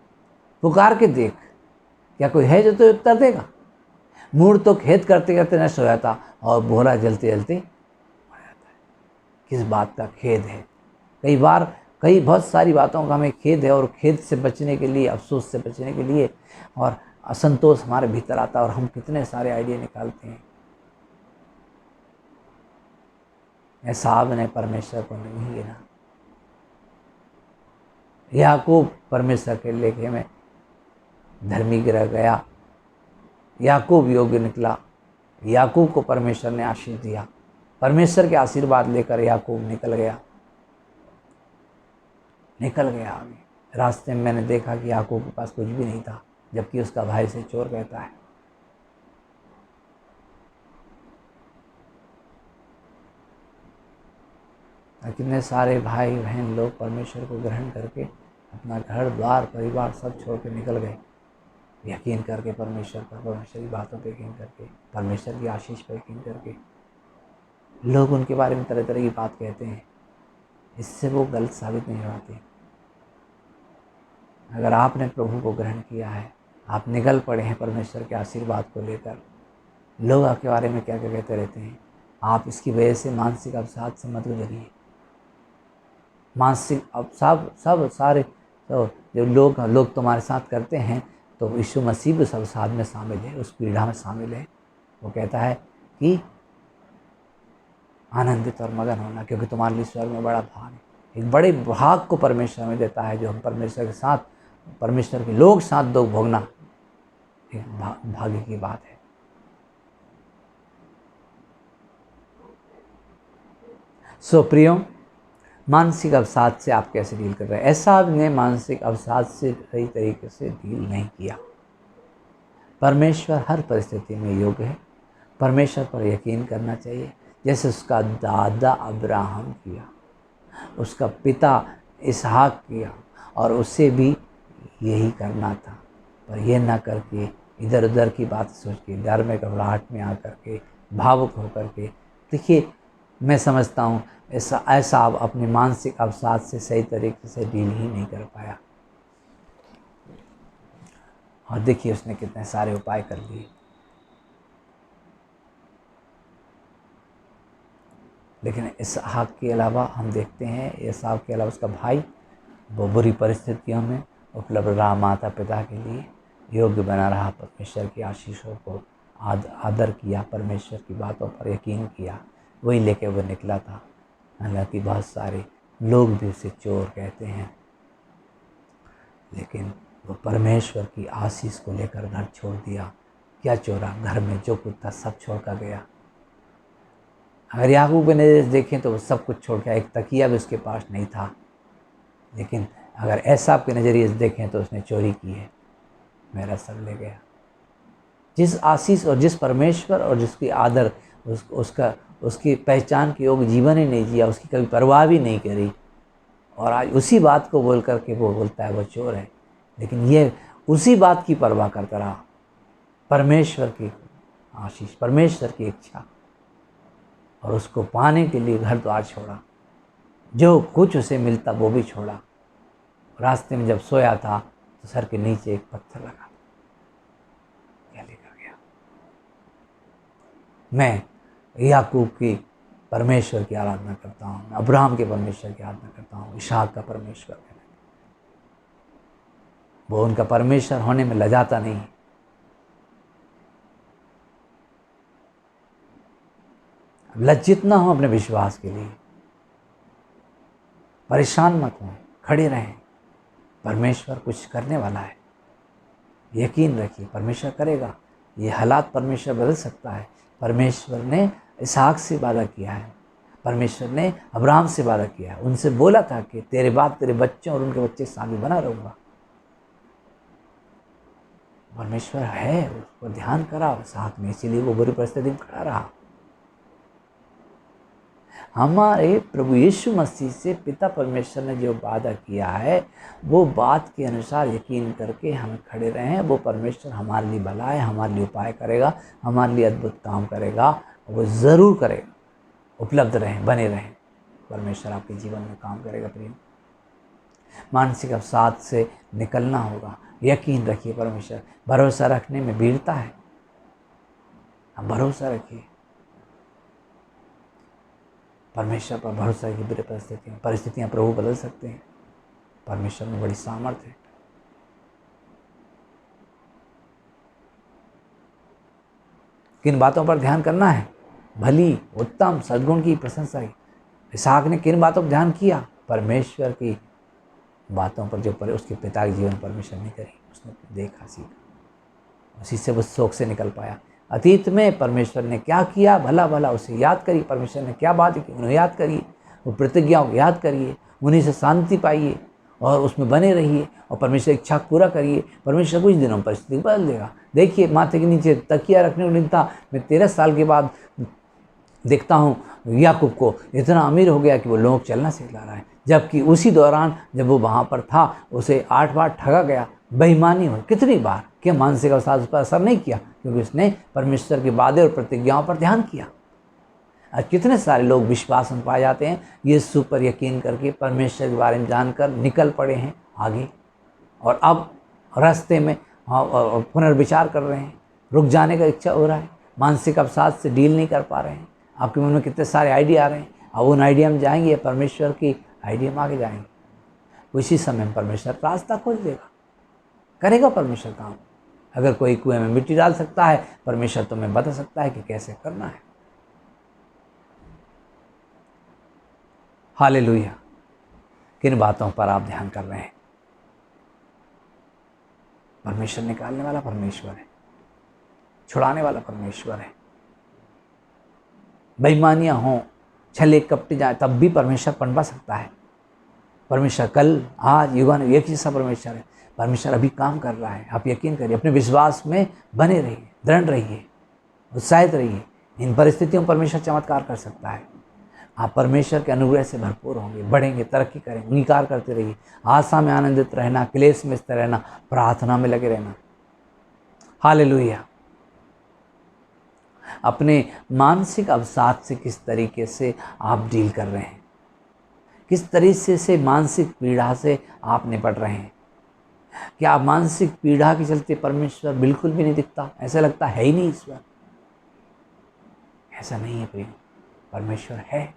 पुकार के देख, क्या कोई है जो तुझे उत्तर देगा? मूढ़ तो खेद करते करते नष्ट हो जाता और भोला जलते जलते मर जाता है। किस बात का खेद है? कई बहुत सारी बातों का हमें खेद है, और खेद से बचने के लिए, अफसोस से बचने के लिए, और असंतोष हमारे भीतर आता है और हम कितने सारे आइडिया निकालते हैं। एसाव ने परमेश्वर को नहीं गिना। याकूब परमेश्वर के लेखे में धर्मी गिर गया। याकूब योग्य निकला। याकूब को परमेश्वर ने आशीष दिया। परमेश्वर के आशीर्वाद लेकर याकूब निकल गया आगे। रास्ते में मैंने देखा कि याकूब के पास कुछ भी नहीं था, जबकि उसका भाई से चोर कहता है। कितने सारे भाई बहन लोग परमेश्वर को ग्रहण करके अपना घर द्वार परिवार सब छोड़ के निकल गए, यकीन करके परमेश्वर पर, परमेश्वर की बातों पर यकीन करके, परमेश्वर की आशीष पर यकीन करके। लोग उनके बारे में तरह तरह की बात कहते हैं, इससे वो गलत साबित नहीं होती। अगर आपने प्रभु को ग्रहण किया है, आप निकल पड़े हैं परमेश्वर के आशीर्वाद को लेकर, लोग आपके बारे में क्या क्या कहते रहते हैं, आप इसकी वजह से मानसिक अवसाद से मत गुजरिए। मानसिक अवसाद सब सारे तो जो लोग तुम्हारे साथ करते हैं, तो यीशु मसीह उस अवसाद में शामिल है, उस पीड़ा में शामिल है। वो कहता है कि आनंदित और मगन होना, क्योंकि तुम्हारे लिए स्वर्ग में बड़ा भाग है। एक बड़े भाग को परमेश्वर में देता है, जो हम परमेश्वर के साथ, परमेश्वर के लोग साथ दुख भोगना एक भाग्य की बात है। सो प्रियो, मानसिक अवसाद से आप कैसे डील कर रहे हैं? एसाव ने मानसिक अवसाद से सही तरीके से डील नहीं किया। परमेश्वर हर परिस्थिति में योग्य है। परमेश्वर पर यकीन करना चाहिए, जैसे उसका दादा अब्राहम किया, उसका पिता इसहाक किया, और उसे भी यही करना था। पर यह ना करके इधर उधर की बात सोच के, डर में, घबराहट में आकर के, भावुक होकर के। देखिए, मैं समझता हूँ ऐसा अब अपने मानसिक अवसाद से सही तरीके से डील ही नहीं कर पाया। और देखिए उसने कितने सारे उपाय कर लिए, लेकिन इसहाक के अलावा हम देखते हैं, एसाव के अलावा उसका भाई वो बुरी परिस्थितियों में उपलब्ध रहा, माता पिता के लिए योग्य बना रहा, परमेश्वर की आशीषों को आदर किया, परमेश्वर की बातों पर यकीन किया, वही लेके वो निकला था। हालांकि बहुत सारे लोग भी उसे चोर कहते हैं, लेकिन वो परमेश्वर की आशीष को लेकर घर छोड़ दिया। क्या चोरा? घर में जो कुछ था सब छोड़ कर गया। अगर याकूब के नज़रिए से देखें तो वो सब कुछ छोड़ के, एक तकिया भी उसके पास नहीं था। लेकिन अगर एसाव के नज़रिए से देखें तो उसने चोरी की है, मेरा सब ले गया। जिस आशीष और जिस परमेश्वर और जिसकी आदर उसकी पहचान के योग जीवन ही नहीं जिया, उसकी कभी परवाह भी नहीं करी, और आज उसी बात को बोल करके वो बोलता है वो चोर है। लेकिन ये उसी बात की परवाह करता रहा, परमेश्वर की आशीष, परमेश्वर की इच्छा, और उसको पाने के लिए घर द्वार छोड़ा, जो कुछ उसे मिलता वो भी छोड़ा। रास्ते में जब सोया था तो सर के नीचे एक पत्थर लगा, क्या लेकर गया। मैं याकूब की परमेश्वर की आराधना करता हूँ, मैं अब्राहम के परमेश्वर की आराधना करता हूँ, इसहाक का परमेश्वर है। वो उनका परमेश्वर होने में लजाता नहीं। लज्जित ना हो अपने विश्वास के लिए, परेशान मत हो, खड़े रहें। परमेश्वर कुछ करने वाला है, यकीन रखिए परमेश्वर करेगा। ये हालात परमेश्वर बदल सकता है। परमेश्वर ने इसहाक से वादा किया है, परमेश्वर ने अब्राहम से वादा किया है, उनसे बोला था कि तेरे बाद तेरे बच्चों और उनके बच्चे के साथ भी बना रहूँगा। परमेश्वर है, उसको ध्यान करा साथ में, इसीलिए वो बुरी परिस्थिति में खड़ा रहा। हमारे प्रभु यीशु मसीह से पिता परमेश्वर ने जो वादा किया है वो बात के अनुसार यकीन करके हम खड़े रहें। वो परमेश्वर हमारे लिए भला है, हमारे लिए उपाय करेगा, हमारे लिए अद्भुत काम करेगा, वो ज़रूर करेगा। उपलब्ध रहें, बने रहें, परमेश्वर आपके जीवन में काम करेगा। प्रिय, मानसिक अवसाद से निकलना होगा, यकीन रखिए परमेश्वर भरोसा रखने में वीरता है। हम भरोसा रखिए, परमेश्वर पर भरोसा की बुरी परिस्थितियाँ प्रभु बदल सकते हैं। परमेश्वर में बड़ी सामर्थ्य है। किन बातों पर ध्यान करना है? भली, उत्तम, सद्गुण की प्रशंसा की। इसहाक ने किन बातों पर ध्यान किया? परमेश्वर की बातों पर, जो पर उसके पिता के जीवन परमेश्वर ने करी, उसने देखा, सीखा, उसी से वो शोक से निकल पाया। अतीत में परमेश्वर ने क्या किया, भला भला उसे याद करिए। परमेश्वर ने क्या बात की उन्हें याद करिए, वो प्रतिज्ञाओं को याद करिए, उन्हीं से शांति पाइए और उसमें बने रहिए और परमेश्वर की इच्छा पूरा करिए। परमेश्वर कुछ दिनों में परिस्थिति बदल देगा। देखिए, माथे के नीचे तकिया रखने को नहीं था। मैं 13 साल के बाद देखता हूँ याकूब को इतना अमीर हो गया कि वो लोग चलना सिखला रहा है, जबकि उसी दौरान जब वो वहाँ पर था उसे 8 बार ठगा गया, बेईमानी हुई कितनी बार। क्या मानसिक अवसाद उस पर असर नहीं किया? क्योंकि उसने परमेश्वर के वादे और प्रतिज्ञाओं पर ध्यान किया। आज कितने सारे लोग विश्वास में पाए जाते हैं, यीशु पर यकीन करके परमेश्वर के बारे में जानकर निकल पड़े हैं आगे, और अब रास्ते में पुनर्विचार कर रहे हैं, रुक जाने का इच्छा हो रहा है, मानसिक अवसाद से डील नहीं कर पा रहे हैं। आपके मन में कितने सारे आइडिया आ रहे हैं, अब उन आइडिया में जाएंगे, परमेश्वर की आइडिया में आगे जाएंगे। उसी समय परमेश्वर रास्ता खोज देगा, करेगा परमेश्वर काम। अगर कोई कुएं में मिट्टी डाल सकता है, परमेश्वर तुम्हें बता सकता है कि कैसे करना है। हालेलुया। किन बातों पर आप ध्यान कर रहे हैं? परमेश्वर निकालने वाला परमेश्वर है, छुड़ाने वाला परमेश्वर है। बेईमानियां हों, छले कपट जाए, तब भी परमेश्वर पनपा सकता है। परमेश्वर कल, आज, युगान एक जैसा परमेश्वर है। परमेश्वर अभी काम कर रहा है, आप यकीन करिए, अपने विश्वास में बने रहिए, दृढ़ रहिए, उत्साहित रहिए। इन परिस्थितियों में परमेश्वर चमत्कार कर सकता है। आप परमेश्वर के अनुग्रह से भरपूर होंगे, बढ़ेंगे, तरक्की करेंगे। अंगीकार करते रहिए, आशा में आनंदित रहना, क्लेश में स्थिर रहना, प्रार्थना में लगे रहना। हालेलुया। अपने मानसिक अवसाद से किस तरीके से आप डील कर रहे हैं, किस तरीके से मानसिक पीड़ा से आप निपट रहे हैं? क्या मानसिक पीड़ा के चलते परमेश्वर बिल्कुल भी नहीं दिखता, ऐसा लगता है ही नहीं ईश्वर? ऐसा नहीं है प्रिय, परमेश्वर है,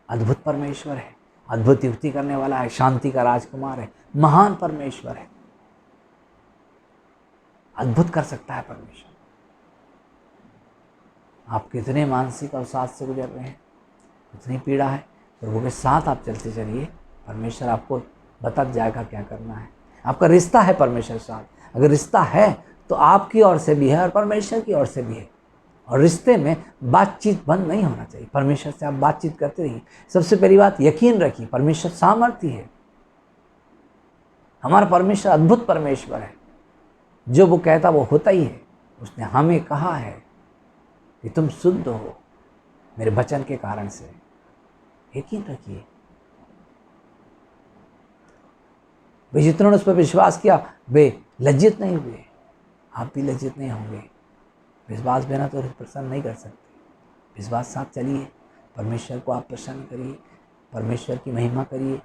अद्भुत परमेश्वर है, अद्भुत युक्ति करने वाला है, शांति का राजकुमार है, महान परमेश्वर है, अद्भुत कर सकता है परमेश्वर। आप कितने मानसिक अवसाद से गुजर रहे हैं, कितनी पीड़ा है, प्रभु के साथ आप चलते चलिए, परमेश्वर आपको बता जाएगा क्या करना है। आपका रिश्ता है परमेश्वर के साथ, अगर रिश्ता है तो आपकी ओर से भी है और परमेश्वर की ओर से भी है। और रिश्ते में बातचीत बंद नहीं होना चाहिए। परमेश्वर से आप बातचीत करते रहिए। सबसे पहली बात, यकीन रखिए परमेश्वर सामर्थी है। हमारा परमेश्वर अद्भुत परमेश्वर है। जो वो कहता वो होता ही है। उसने हमें कहा है कि तुम शुद्ध हो मेरे वचन के कारण से। यकीन रखिए। वे जितनों ने उस पर विश्वास किया वे लज्जित नहीं हुए। आप भी लज्जित नहीं होंगे। विश्वास बिना तो प्रसन्न नहीं कर सकते। विश्वास साथ चलिए, परमेश्वर को आप प्रसन्न करिए, परमेश्वर की महिमा करिए।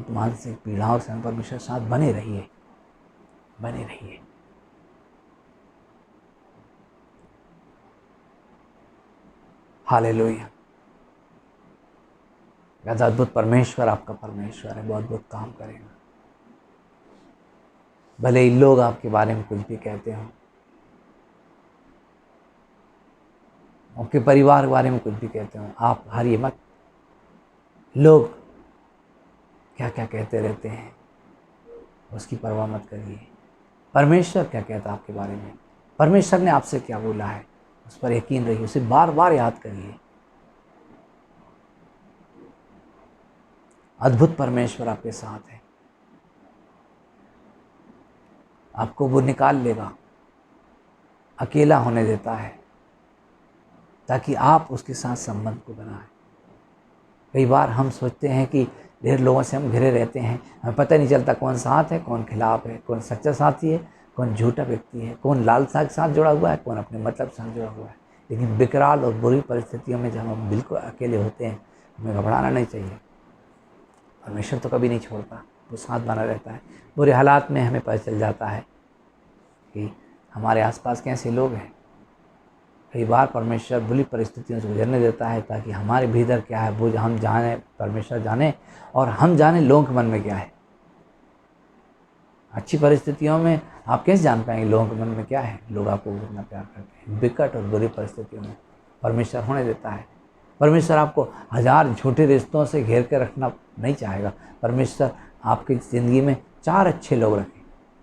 मानसिक पीड़ाओं से परमेश्वर साथ बने रहिए, बने रहिए। हालेलुया। अद्भुत परमेश्वर आपका परमेश्वर है, बहुत अद्भुत काम करेगा। भले ही लोग आपके बारे में कुछ भी कहते हो, आपके परिवार के बारे में कुछ भी कहते हो, आप हारिए मत। लोग क्या क्या कहते रहते हैं उसकी परवाह मत करिए। परमेश्वर क्या कहता है आपके बारे में, परमेश्वर ने आपसे क्या बोला है, उस पर यकीन रहिए, उसे बार बार याद करिए। अद्भुत परमेश्वर आपके साथ है। आपको वो निकाल लेगा, अकेला होने देता है ताकि आप उसके साथ संबंध को बनाएं। कई बार हम सोचते हैं कि ढेर लोगों से हम घिरे रहते हैं, हमें पता नहीं चलता कौन साथ है कौन खिलाफ है, कौन सच्चा साथी है कौन झूठा व्यक्ति है, कौन लालसा के साथ जुड़ा हुआ है कौन अपने मतलब के साथ जुड़ा हुआ है। लेकिन विकराल और बुरी परिस्थितियों में जब हम बिल्कुल अकेले होते हैं, हमें घबराना नहीं चाहिए। परमेश्वर तो कभी नहीं छोड़ता, वो साथ बना रहता है। बुरे हालात में हमें पता चल जाता है कि हमारे आसपास कैसे लोग हैं। कई बार परमेश्वर बुरी परिस्थितियों से गुजरने देता है ताकि हमारे भीतर क्या है वो हम जाने, परमेश्वर जाने और हम जाने लोगों के मन में क्या है। अच्छी परिस्थितियों में आप कैसे जान पाएंगे लोगों के मन में क्या है, लोग आपको कितना प्यार करते हैं। विकट और बुरी परिस्थितियों में परमेश्वर होने देता है। परमेश्वर आपको 1000 झूठे रिश्तों से घेर कर रखना नहीं चाहेगा। परमेश्वर आपकी ज़िंदगी में 4 अच्छे लोग रखें,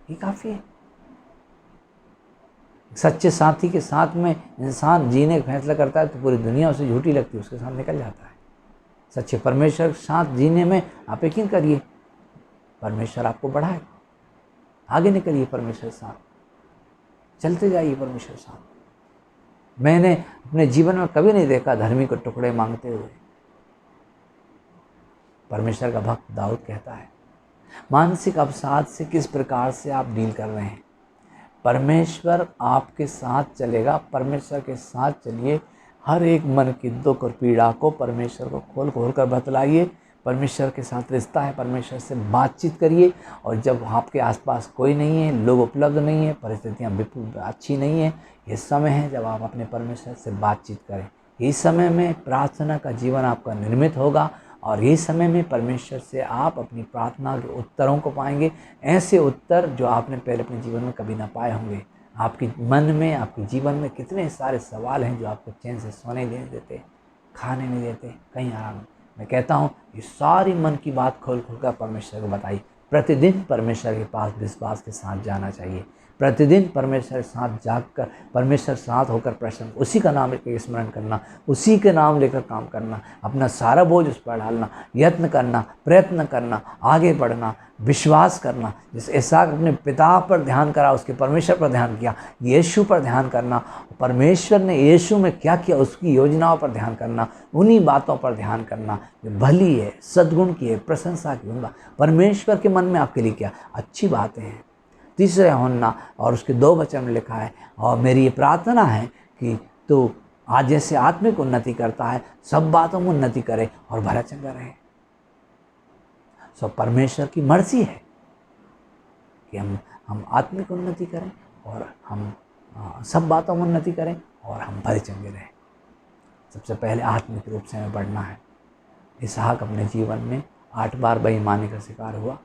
ये काफ़ी है। सच्चे साथी के साथ में इंसान जीने का फैसला करता है तो पूरी दुनिया उसे झूठी लगती है, उसके साथ निकल जाता है। सच्चे परमेश्वर के साथ जीने में आप यकीन करिए परमेश्वर आपको बढ़ाए। आगे निकलिए, परमेश्वर के साथ चलते जाइए, परमेश्वर के साथ। मैंने अपने जीवन में कभी नहीं देखा धर्मी को टुकड़े मांगते हुए। परमेश्वर का भक्त दाऊद कहता है, मानसिक अवसाद से किस प्रकार से आप डील कर रहे हैं। परमेश्वर आपके साथ चलेगा, परमेश्वर के साथ चलिए। हर एक मन की दुख और पीड़ा को परमेश्वर को खोल खोल कर बतलाइए। परमेश्वर के साथ रिश्ता है, परमेश्वर से बातचीत करिए। और जब आपके आसपास कोई नहीं है, लोग उपलब्ध नहीं है, परिस्थितियाँ बिल्कुल अच्छी नहीं है, ये समय है जब आप अपने परमेश्वर से बातचीत करें। इस समय में प्रार्थना का जीवन आपका निर्मित होगा और ये समय में परमेश्वर से आप अपनी प्रार्थना के उत्तरों को पाएंगे। ऐसे उत्तर जो आपने पहले अपने जीवन में कभी ना पाए होंगे। आपके मन में, आपके जीवन में कितने सारे सवाल हैं जो आपको चैन से सोने नहीं देते, खाने नहीं देते, कहीं आराम। मैं कहता हूँ ये सारी मन की बात खोल खोल कर परमेश्वर को बताइए। प्रतिदिन परमेश्वर के पास विश्वास के साथ जाना चाहिए। प्रतिदिन परमेश्वर के साथ जाकर, परमेश्वर साथ होकर प्रसन्न, उसी का नाम लेकर स्मरण करना, उसी के नाम लेकर काम करना, अपना सारा बोझ उस पर डालना, यत्न करना, प्रयत्न करना, आगे बढ़ना, विश्वास करना। जैसे इसहाक अपने पिता पर ध्यान करा, उसके परमेश्वर पर ध्यान किया, यीशु पर ध्यान करना, परमेश्वर ने यीशु में क्या किया उसकी योजनाओं पर ध्यान करना, उन्हीं बातों पर ध्यान करना जो भली है, सद्गुण की है, प्रशंसा की। परमेश्वर के मन में आपके लिए क्या अच्छी बातें हैं। तीसरे यूहन्ना और उसके 2 वचन में लिखा है, और मेरी ये प्रार्थना है कि तू आज जैसे आत्मिक उन्नति करता है सब बातों में उन्नति करे और भला चंगा रहे। सब परमेश्वर की मर्जी है कि हम आत्मिक उन्नति करें और हम सब बातों में उन्नति करें और हम भले चंगे रहें। सबसे पहले आत्मिक रूप से हमें बढ़ना है। इसहाक अपने जीवन में 8 बार बेईमानी का शिकार हुआ।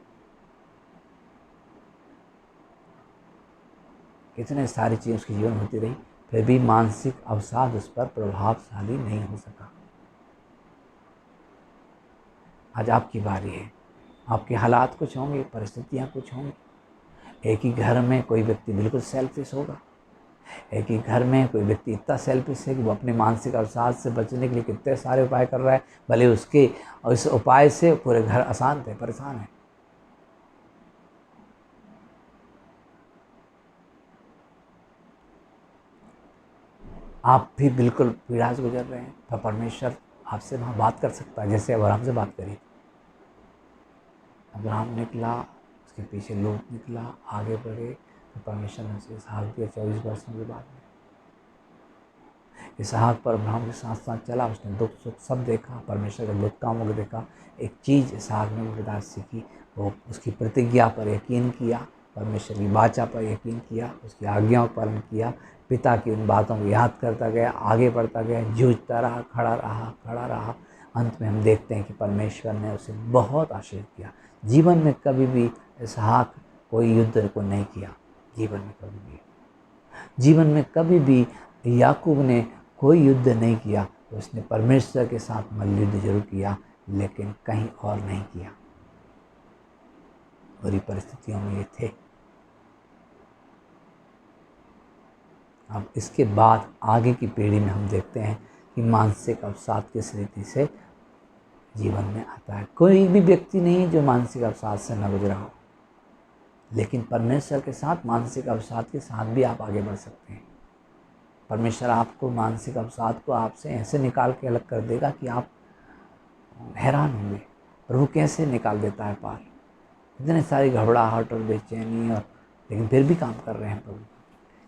कितने सारी चीज़ें उसके जीवन में होती रही, फिर भी मानसिक अवसाद उस पर प्रभावशाली नहीं हो सका। आज आपकी बारी है। आपके हालात कुछ होंगे, परिस्थितियाँ कुछ होंगी। एक ही घर में कोई व्यक्ति बिल्कुल सेल्फिश होगा, है कि घर में कोई व्यक्ति इतना सेल्फिश है कि वो अपने मानसिक अवसाद से बचने के लिए कितने सारे उपाय कर रहा है, भले उसके और इस उपाय से पूरे घर अशांत है, परेशान है। आप भी बिल्कुल पीड़ा से गुजर रहे हैं, तो परमेश्वर आपसे वहाँ बात कर सकता है, जैसे अब्राहम से बात करी। अब्राहम निकला, उसके पीछे लोग निकला, आगे बढ़े, तो परमेश्वर ने उसे इसहाक दिया 24 वर्षों के बाद में। इसहाक पर अब्राहम के साथ साथ चला, उसने दुख सुख सब देखा, परमेश्वर के अद्भुत कामों को देखा। एक चीज़ इसहाक ने मुझे सीखी, वो उसकी प्रतिज्ञा पर यकीन किया, परमेश्वर की वाचा पर यकीन किया, उसकी आज्ञाओं पर पालन किया, पिता की उन बातों को याद करता गया, आगे बढ़ता गया, जूझता रहा, खड़ा रहा। अंत में हम देखते हैं कि परमेश्वर ने उसे बहुत आशीर्वाद किया। जीवन में कभी भी इसहाक कोई युद्ध को नहीं किया, जीवन में कभी भी याकूब ने कोई युद्ध नहीं किया। उसने परमेश्वर के साथ मल्लयुद्ध जरूर किया, लेकिन कहीं और नहीं किया। बुरी परिस्थितियों में ये थे। अब इसके बाद आगे की पीढ़ी में हम देखते हैं कि मानसिक अवसाद किस रीति से जीवन में आता है। कोई भी व्यक्ति नहीं जो मानसिक अवसाद से न गुजरा हो, लेकिन परमेश्वर के साथ मानसिक अवसाद के साथ भी आप आगे बढ़ सकते हैं। परमेश्वर आपको मानसिक अवसाद को आपसे ऐसे निकाल के अलग कर देगा कि आप हैरान होंगे, प्रभु कैसे निकाल देता है पार। इतने सारी घबराहट और बेचैनी, और लेकिन फिर भी काम कर रहे हैं प्रभु।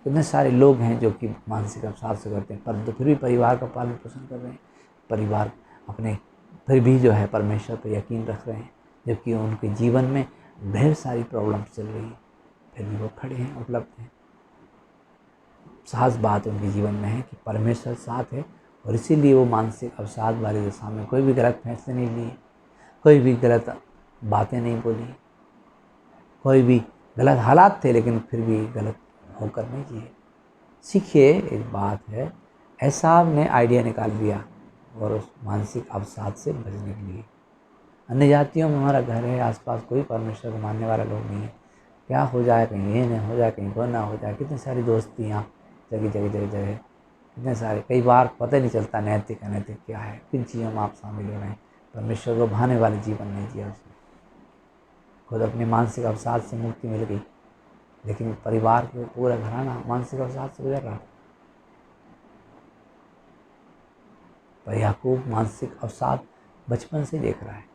इतने सारे लोग हैं जो कि मानसिक अवसाद से करते हैं, पर फिर भी परिवार का पालन पोषण कर रहे हैं, परिवार अपने फिर भी जो है परमेश्वर पर यकीन रख रहे हैं, जबकि उनके जीवन में ढेर सारी प्रॉब्लम्स चल रही हैं, फिर भी वो खड़े हैं, उपलब्ध हैं। सास बात उनके जीवन में है कि परमेश्वर साथ है, और इसीलिए वो मानसिक अवसाद वाली दशा में कोई भी गलत फैसले नहीं लिए, कोई भी गलत बातें नहीं बोली, कोई भी गलत हालात थे लेकिन फिर भी गलत होकर नहीं जिए। सीखिए, एक बात है, एसाव ने आइडिया निकाल दिया और उस मानसिक अवसाद से बचने के लिए। अन्य जातियों में हमारा घर है, आसपास कोई परमेश्वर को मानने वाला लोग नहीं है। क्या हो जाए, कहीं ये ना हो जाए, कहीं वो ना हो जाए। कितनी सारी दोस्तियाँ जगह, कितने सारे, कई बार पता नहीं चलता नैतिक अनैतिक क्या है, किन चीज़ों में आप शामिल हो रहे हैं। परमेश्वर को भाने वाले जीवन नहीं जिया उसने। खुद अपने मानसिक अवसाद से मुक्ति मिल गई, लेकिन परिवार के पूरा घराना मानसिक अवसाद से गुजर रहा। पर याकूब मानसिक अवसाद बचपन से देख रहा है,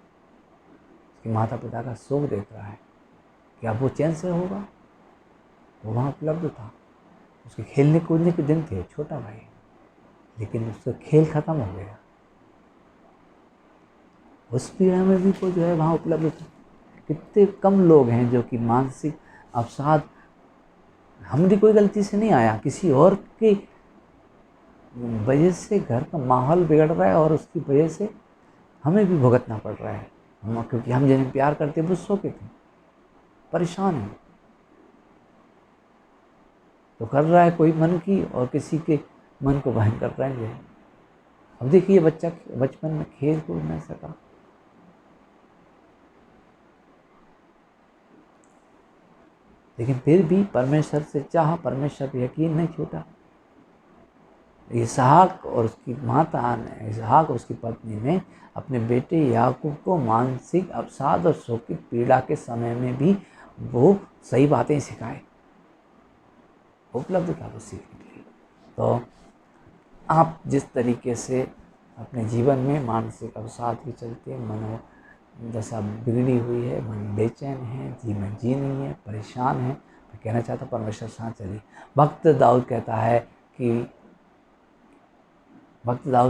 उसके माता पिता का शोक देख रहा है कि अब वो चैन से होगा। वो वहाँ उपलब्ध था, उसके खेलने कूदने के दिन थे, छोटा भाई, लेकिन उसका खेल खत्म हो गया। उस पीड़ा में भी वो जो है वहाँ उपलब्ध था। कितने कम लोग हैं जो कि मानसिक अवसाद हमारी कोई गलती से नहीं आया, किसी और की वजह से घर का माहौल बिगड़ रहा है और उसकी वजह से हमें भी भुगतना पड़ रहा है। क्योंकि हम जिन्हें प्यार करते वो सो के थे, परेशान हैं, तो कर रहा है कोई मन की और किसी के मन को वहन कर रहा है। अब देखिए, बच्चा बचपन में खेल कूद नहीं सका, लेकिन फिर भी परमेश्वर से चाह, परमेश्वर पर यकीन नहीं छूटा। इसहाक और उसकी माता ने, इसहाक और उसकी पत्नी ने अपने बेटे याकूब को मानसिक अवसाद और शोक की पीड़ा के समय में भी वो सही बातें सिखाए, उपलब्ध था वो सीखने के लिए। तो आप जिस तरीके से अपने जीवन में मानसिक अवसाद के चलते मनोदशा बिगड़ी हुई है, मन बेचैन है, जीवन जी नहीं है, परेशान है, मैं कहना चाहता हूँ परमेश्वर साथ चलिए। भक्त दाऊद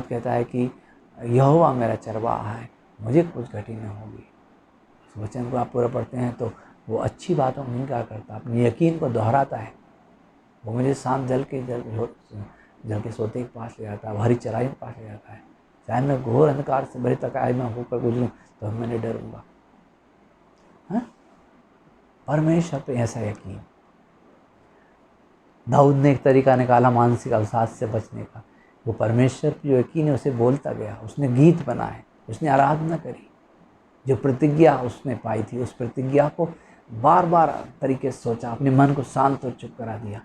कहता है कि यहोवा मेरा चरवाहा है, मुझे कुछ घटी न होगी। उस वचन को आप पूरा पढ़ते हैं तो वो अच्छी बातों में इनकार करता, अपने यकीन को दोहराता है। वो मुझे शांत जल के सोते के पास ले जाता है, हरी चराई के पास ले जाता है। चाहे मैं घोर अंधकार से भरी तकाई में होकर गुजरूं तो मैं नहीं डरूंगा। परमेश्वर पे ऐसा यकीन। दाऊद ने एक तरीका निकाला मानसिक अवसाद से बचने का। वो परमेश्वर पे जो यकीन है उसे बोलता गया, उसने गीत बनाए, उसने आराधना करी। जो प्रतिज्ञा उसने पाई थी उस प्रतिज्ञा को बार बार तरीके से सोचा, अपने मन को शांत और चुप करा दिया।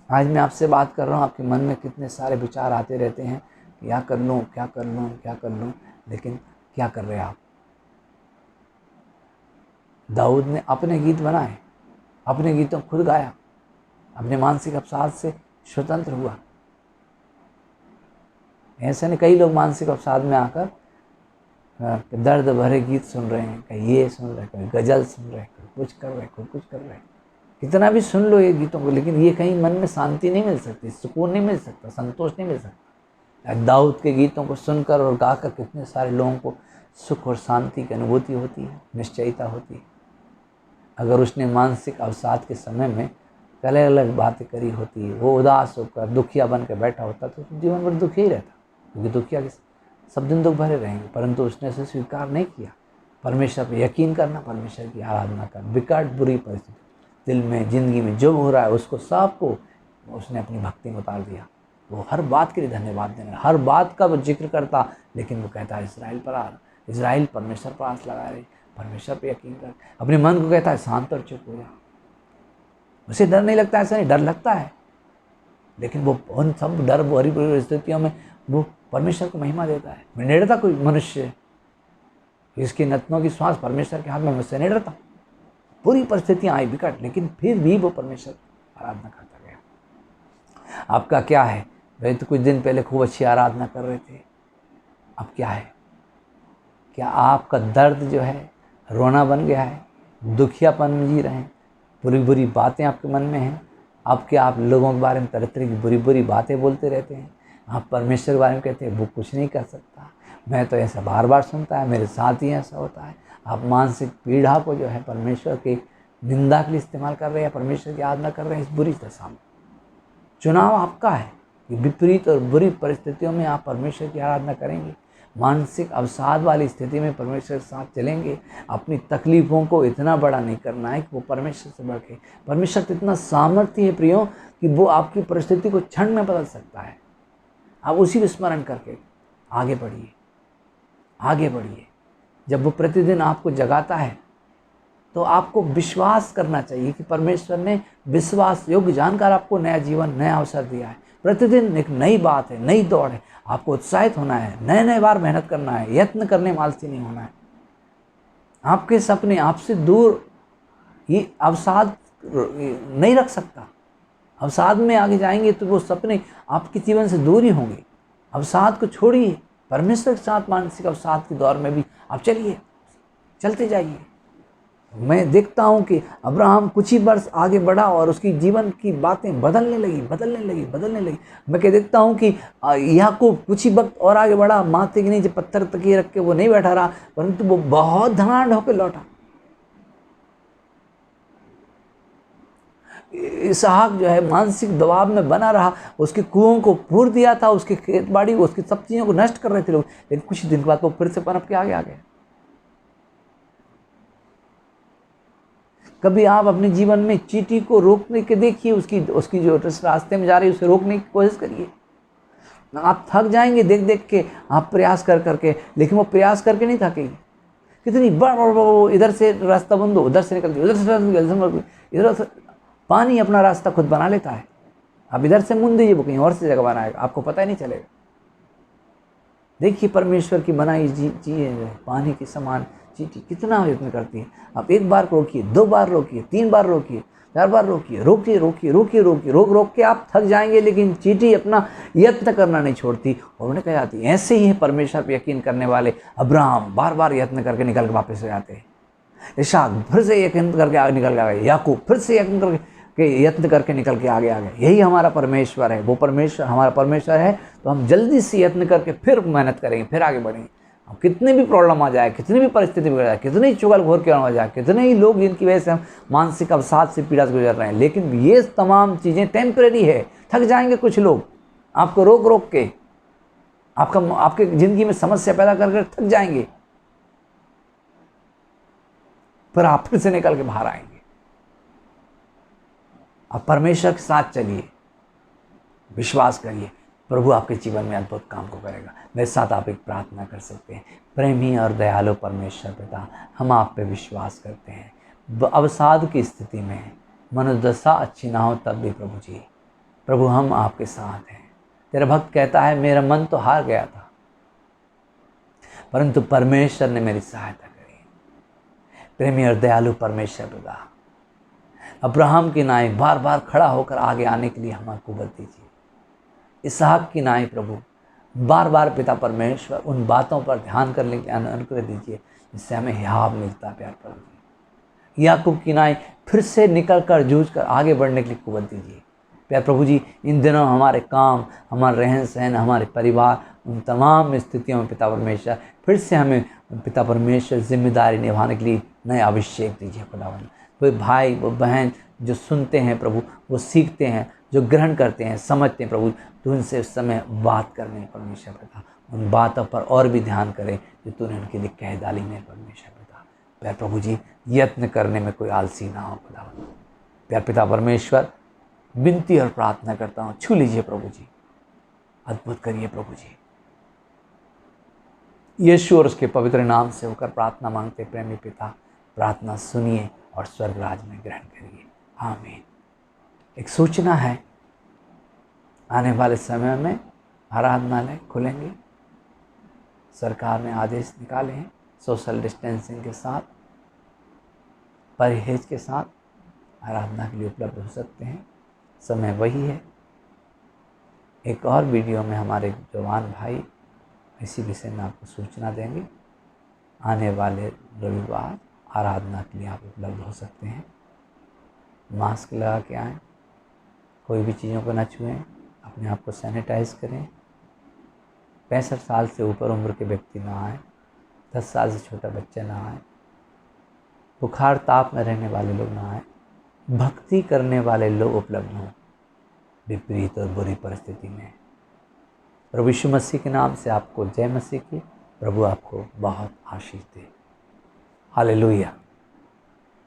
आज मैं आपसे बात कर रहा हूँ, आपके मन में कितने सारे विचार आते रहते हैं, क्या कर लूँ, क्या कर लूँ, क्या कर लूँ, लेकिन क्या कर रहे हैं आप? दाऊद ने अपने गीत बनाए, अपने गीतों खुद गाया, अपने मानसिक अवसाद से स्वतंत्र हुआ। ऐसे नहीं, कई लोग मानसिक अवसाद में आकर दर्द भरे गीत सुन रहे हैं, कहीं ये सुन रहे हैं, कहीं गज़ल सुन रहे हैं, कहीं कुछ कर रहे हैं, कुछ कर रहे हैं। कितना भी सुन लो ये गीतों को, लेकिन ये कहीं मन में शांति नहीं मिल सकती, सुकून नहीं मिल सकता, संतोष नहीं मिल सकता। दाऊद के गीतों को सुनकर और गाकर कितने सारे लोगों को सुख और शांति की अनुभूति होती है, निश्चयता होती है। अगर उसने मानसिक अवसाद के समय में अलग अलग बातें करी होती, वो उदास होकर दुखिया बन के बैठा होता, तो जीवन भर दुखी ही रहता, क्योंकि दुखिया के सब दिन दुख भरे रहेंगे। परंतु उसने उसे स्वीकार नहीं किया। परमेश्वर पर यकीन करना, परमेश्वर की आराधना करना, विकट बुरी परिस्थिति दिल में, जिंदगी में जो हो रहा है, उसको सब को उसने अपनी भक्ति में उतार दिया। वो हर बात के लिए धन्यवाद देना, हर बात का वो जिक्र करता, लेकिन वो कहता है इस्राएल पर आ, इस्राएल परमेश्वर पर आस लगा रहे, परमेश्वर पर यकीन कर। अपने मन को कहता है शांत और चुप हो जा। उसे डर नहीं लगता, ऐसा नहीं, डर लगता है, लेकिन वो उन सब डर भरी परिस्थितियों में वो परमेश्वर को महिमा देता है। मैं नहीं डरता कोई मनुष्य, इसकी नथनों की श्वास परमेश्वर के हाथ में, मुझसे नहीं डरता। पूरी परिस्थितियाँ आई विकट, लेकिन फिर भी वो परमेश्वर आराधना करता गया। आपका क्या है? वे तो कुछ दिन पहले खूब अच्छी आराधना कर रहे थे, अब क्या है? क्या आपका दर्द जो है रोना बन गया है, दुखियापन में जी रहे हैं, बुरी बुरी बातें आपके मन में हैं? अब क्या आप लोगों के बारे में तरह तरह की बुरी बुरी बातें बोलते रहते हैं? आप परमेश्वर के बारे में कहते हैं वो कुछ नहीं कर सकता, मैं तो ऐसा बार बार सुनता है, मेरे साथ ही ऐसा होता है। आप मानसिक पीड़ा को जो है परमेश्वर के निंदा के लिए इस्तेमाल कर रहे हैं, परमेश्वर की आराधना कर रहे हैं। इस बुरी दशा में चुनाव आपका है कि विपरीत और बुरी परिस्थितियों में आप परमेश्वर की आराधना करेंगे, मानसिक अवसाद वाली स्थिति में परमेश्वर के साथ चलेंगे। अपनी तकलीफ़ों को इतना बड़ा नहीं करना है कि वो परमेश्वर से बढ़ के। परमेश्वर तो इतना सामर्थ्य है प्रियो कि वो आपकी परिस्थिति को क्षण में बदल सकता है। आप उसी को स्मरण करके आगे बढ़िए, आगे बढ़िए। जब वो प्रतिदिन आपको जगाता है तो आपको विश्वास करना चाहिए कि परमेश्वर ने विश्वास योग्य जानकर आपको नया जीवन, नया अवसर दिया है। प्रतिदिन एक नई बात है, नई दौड़ है। आपको उत्साहित होना है, नए नए बार मेहनत करना है, यत्न करने में आलसी नहीं होना है। आपके सपने आपसे दूर ये अवसाद नहीं रख सकता। अवसाद में आगे जाएंगे तो वो सपने आपके जीवन से दूर ही होंगे। अवसाद को छोड़िए, परमेश्वर के साथ मानसिक अवसाद के दौर में भी आप चलिए, चलते जाइए। मैं देखता हूँ कि अब्राहम कुछ ही वर्ष आगे बढ़ा और उसकी जीवन की बातें बदलने लगी। मैं क्या देखता हूँ कि याकूब कुछ ही वक्त और आगे बढ़ा, माथे के नीचे पत्थर तकिए रख के वो नहीं बैठा रहा, परंतु वो बहुत धनाढ़ होकर लौटा। इसहाक जो है मानसिक दबाव में बना रहा, उसके कुओं को पूर दिया था, उसके खेत बाड़ी को, उसकी सब चीज़ों को नष्ट कर रहे थे लोग, लेकिन कुछ दिन के बाद वो फिर से पनप के आगे आ गए। कभी आप अपने जीवन में चींटी को रोकने के देखिए, उसकी जो रास्ते में जा रही है उसे रोकने की कोशिश करिए। आप थक जाएंगे देख देख के, आप प्रयास कर करके, लेकिन वो प्रयास करके नहीं थकेगी। कितनी बड़ इधर से रास्ता बंद हो, उधर से निकल, इधर से पानी अपना रास्ता खुद बना लेता है। आप इधर से मुंह दीजिए, वो कहीं और से जगह बनाएगा, आपको पता ही नहीं चलेगा। देखिए परमेश्वर की बनाई चीज़ें पानी के समान चींटी कितना यत्न करती है। आप एक बार रोकिए, 2 बार रोकिए, 3 बार रोकिए, 4 बार रोकिए, रोक के आप थक जाएंगे, लेकिन चींटी अपना यत्न करना नहीं छोड़ती। और उन्हें कह जाती है, ऐसे ही है परमेश्वर पर यकीन करने वाले। अब्राहम बार बार यत्न करके निकल के वापस आ जाते हैं। इसहाक फिर से यत्न करके आगे निकल के आ गए, याकूब फिर से यत्न करके निकल के आगे आ गए। यही हमारा परमेश्वर है। वो परमेश्वर हमारा परमेश्वर है, तो हम जल्दी से यत्न करके फिर मेहनत करेंगे, फिर आगे बढ़ेंगे। अब कितने भी प्रॉब्लम आ जाए, कितनी भी परिस्थिति बिगड़ जाए, कितने ही चुगल घोर के आ जाए, कितने ही लोग जिनकी वजह से हम मानसिक अवसाद से पीड़ा से गुजर रहे हैं, लेकिन ये तमाम चीज़ें टेम्परेरी है। थक जाएंगे कुछ लोग, आपको रोक के आपके ज़िंदगी में समस्या पैदा करके थक जाएंगे, फिर आप फिर से निकल के बाहर आएंगे। आप परमेश्वर के साथ चलिए, विश्वास करिए, प्रभु आपके जीवन में अद्भुत काम को करेगा। मेरे साथ आप एक प्रार्थना कर सकते हैं। प्रेमी और दयालु परमेश्वर पिता, हम आप पे विश्वास करते हैं। अवसाद की स्थिति में मनोदशा अच्छी ना हो तब भी प्रभु जी प्रभु हम आपके साथ हैं। तेरा भक्त कहता है मेरा मन तो हार गया था, परंतु परमेश्वर ने मेरी सहायता करी। प्रेमी और दयालु परमेश्वर पिता, अब्राहम की नाई बार बार खड़ा होकर आगे आने के लिए हमारे कुव्वत दीजिए। इसहाक की नाई प्रभु बार बार पिता परमेश्वर उन बातों पर ध्यान करने के अनुग्रह दीजिए जिससे हमें हियाव मिलता है। प्यार प्रभु जी, याकूब की नाई फिर से निकल कर जूझ कर आगे बढ़ने के लिए कुव्वत दीजिए। प्यार प्रभु जी, इन दिनों हमारे काम, हमारा रहन सहन, हमारे परिवार, उन तमाम स्थितियों में पिता परमेश्वर फिर से हमें पिता परमेश्वर जिम्मेदारी निभाने के लिए नए अभिषेक दीजिए। खुदावन वो भाई वो बहन जो सुनते हैं प्रभु, वो सीखते हैं, जो ग्रहण करते हैं, समझते हैं प्रभु, तो उनसे उस समय बात करने परमेश्वर पिता, उन बातों पर और भी ध्यान करें जो तूने उनके लिए कह डाली मेरे परमेश्वर पिता। प्यार प्रभु जी, यत्न करने में कोई आलसी ना हो खुदावन। प्यार पिता परमेश्वर, विनती और प्रार्थना करता हूँ, छू लीजिए प्रभु जी, अद्भुत करिए प्रभु जी। यीशु और उसके पवित्र नाम से होकर प्रार्थना मांगते प्रेमी पिता, प्रार्थना सुनिए और स्वर्ग राज में ग्रहण करिए। आमीन। एक सूचना है, आने वाले समय में आराधनालय खुलेंगे। सरकार ने आदेश निकाले हैं सोशल डिस्टेंसिंग के साथ, परहेज के साथ आराधना के लिए उपलब्ध हो सकते हैं। समय वही है। एक और वीडियो में हमारे जवान भाई इसी विषय में आपको सूचना देंगे। आने वाले रविवार आराधना के लिए आप उपलब्ध हो सकते हैं। मास्क लगा के आएँ, कोई भी चीज़ों को न छुएं, अपने आप को सैनिटाइज करें। 65 साल से ऊपर उम्र के व्यक्ति ना आए, 10 साल से छोटा बच्चा ना आए, बुखार ताप में रहने वाले लोग ना आए, भक्ति करने वाले लोग उपलब्ध हों विपरीत और बुरी परिस्थिति में। प्रभु यीशु मसीह के नाम से आपको जय मसीह की। प्रभु आपको बहुत आशीष दे। हालेलुया।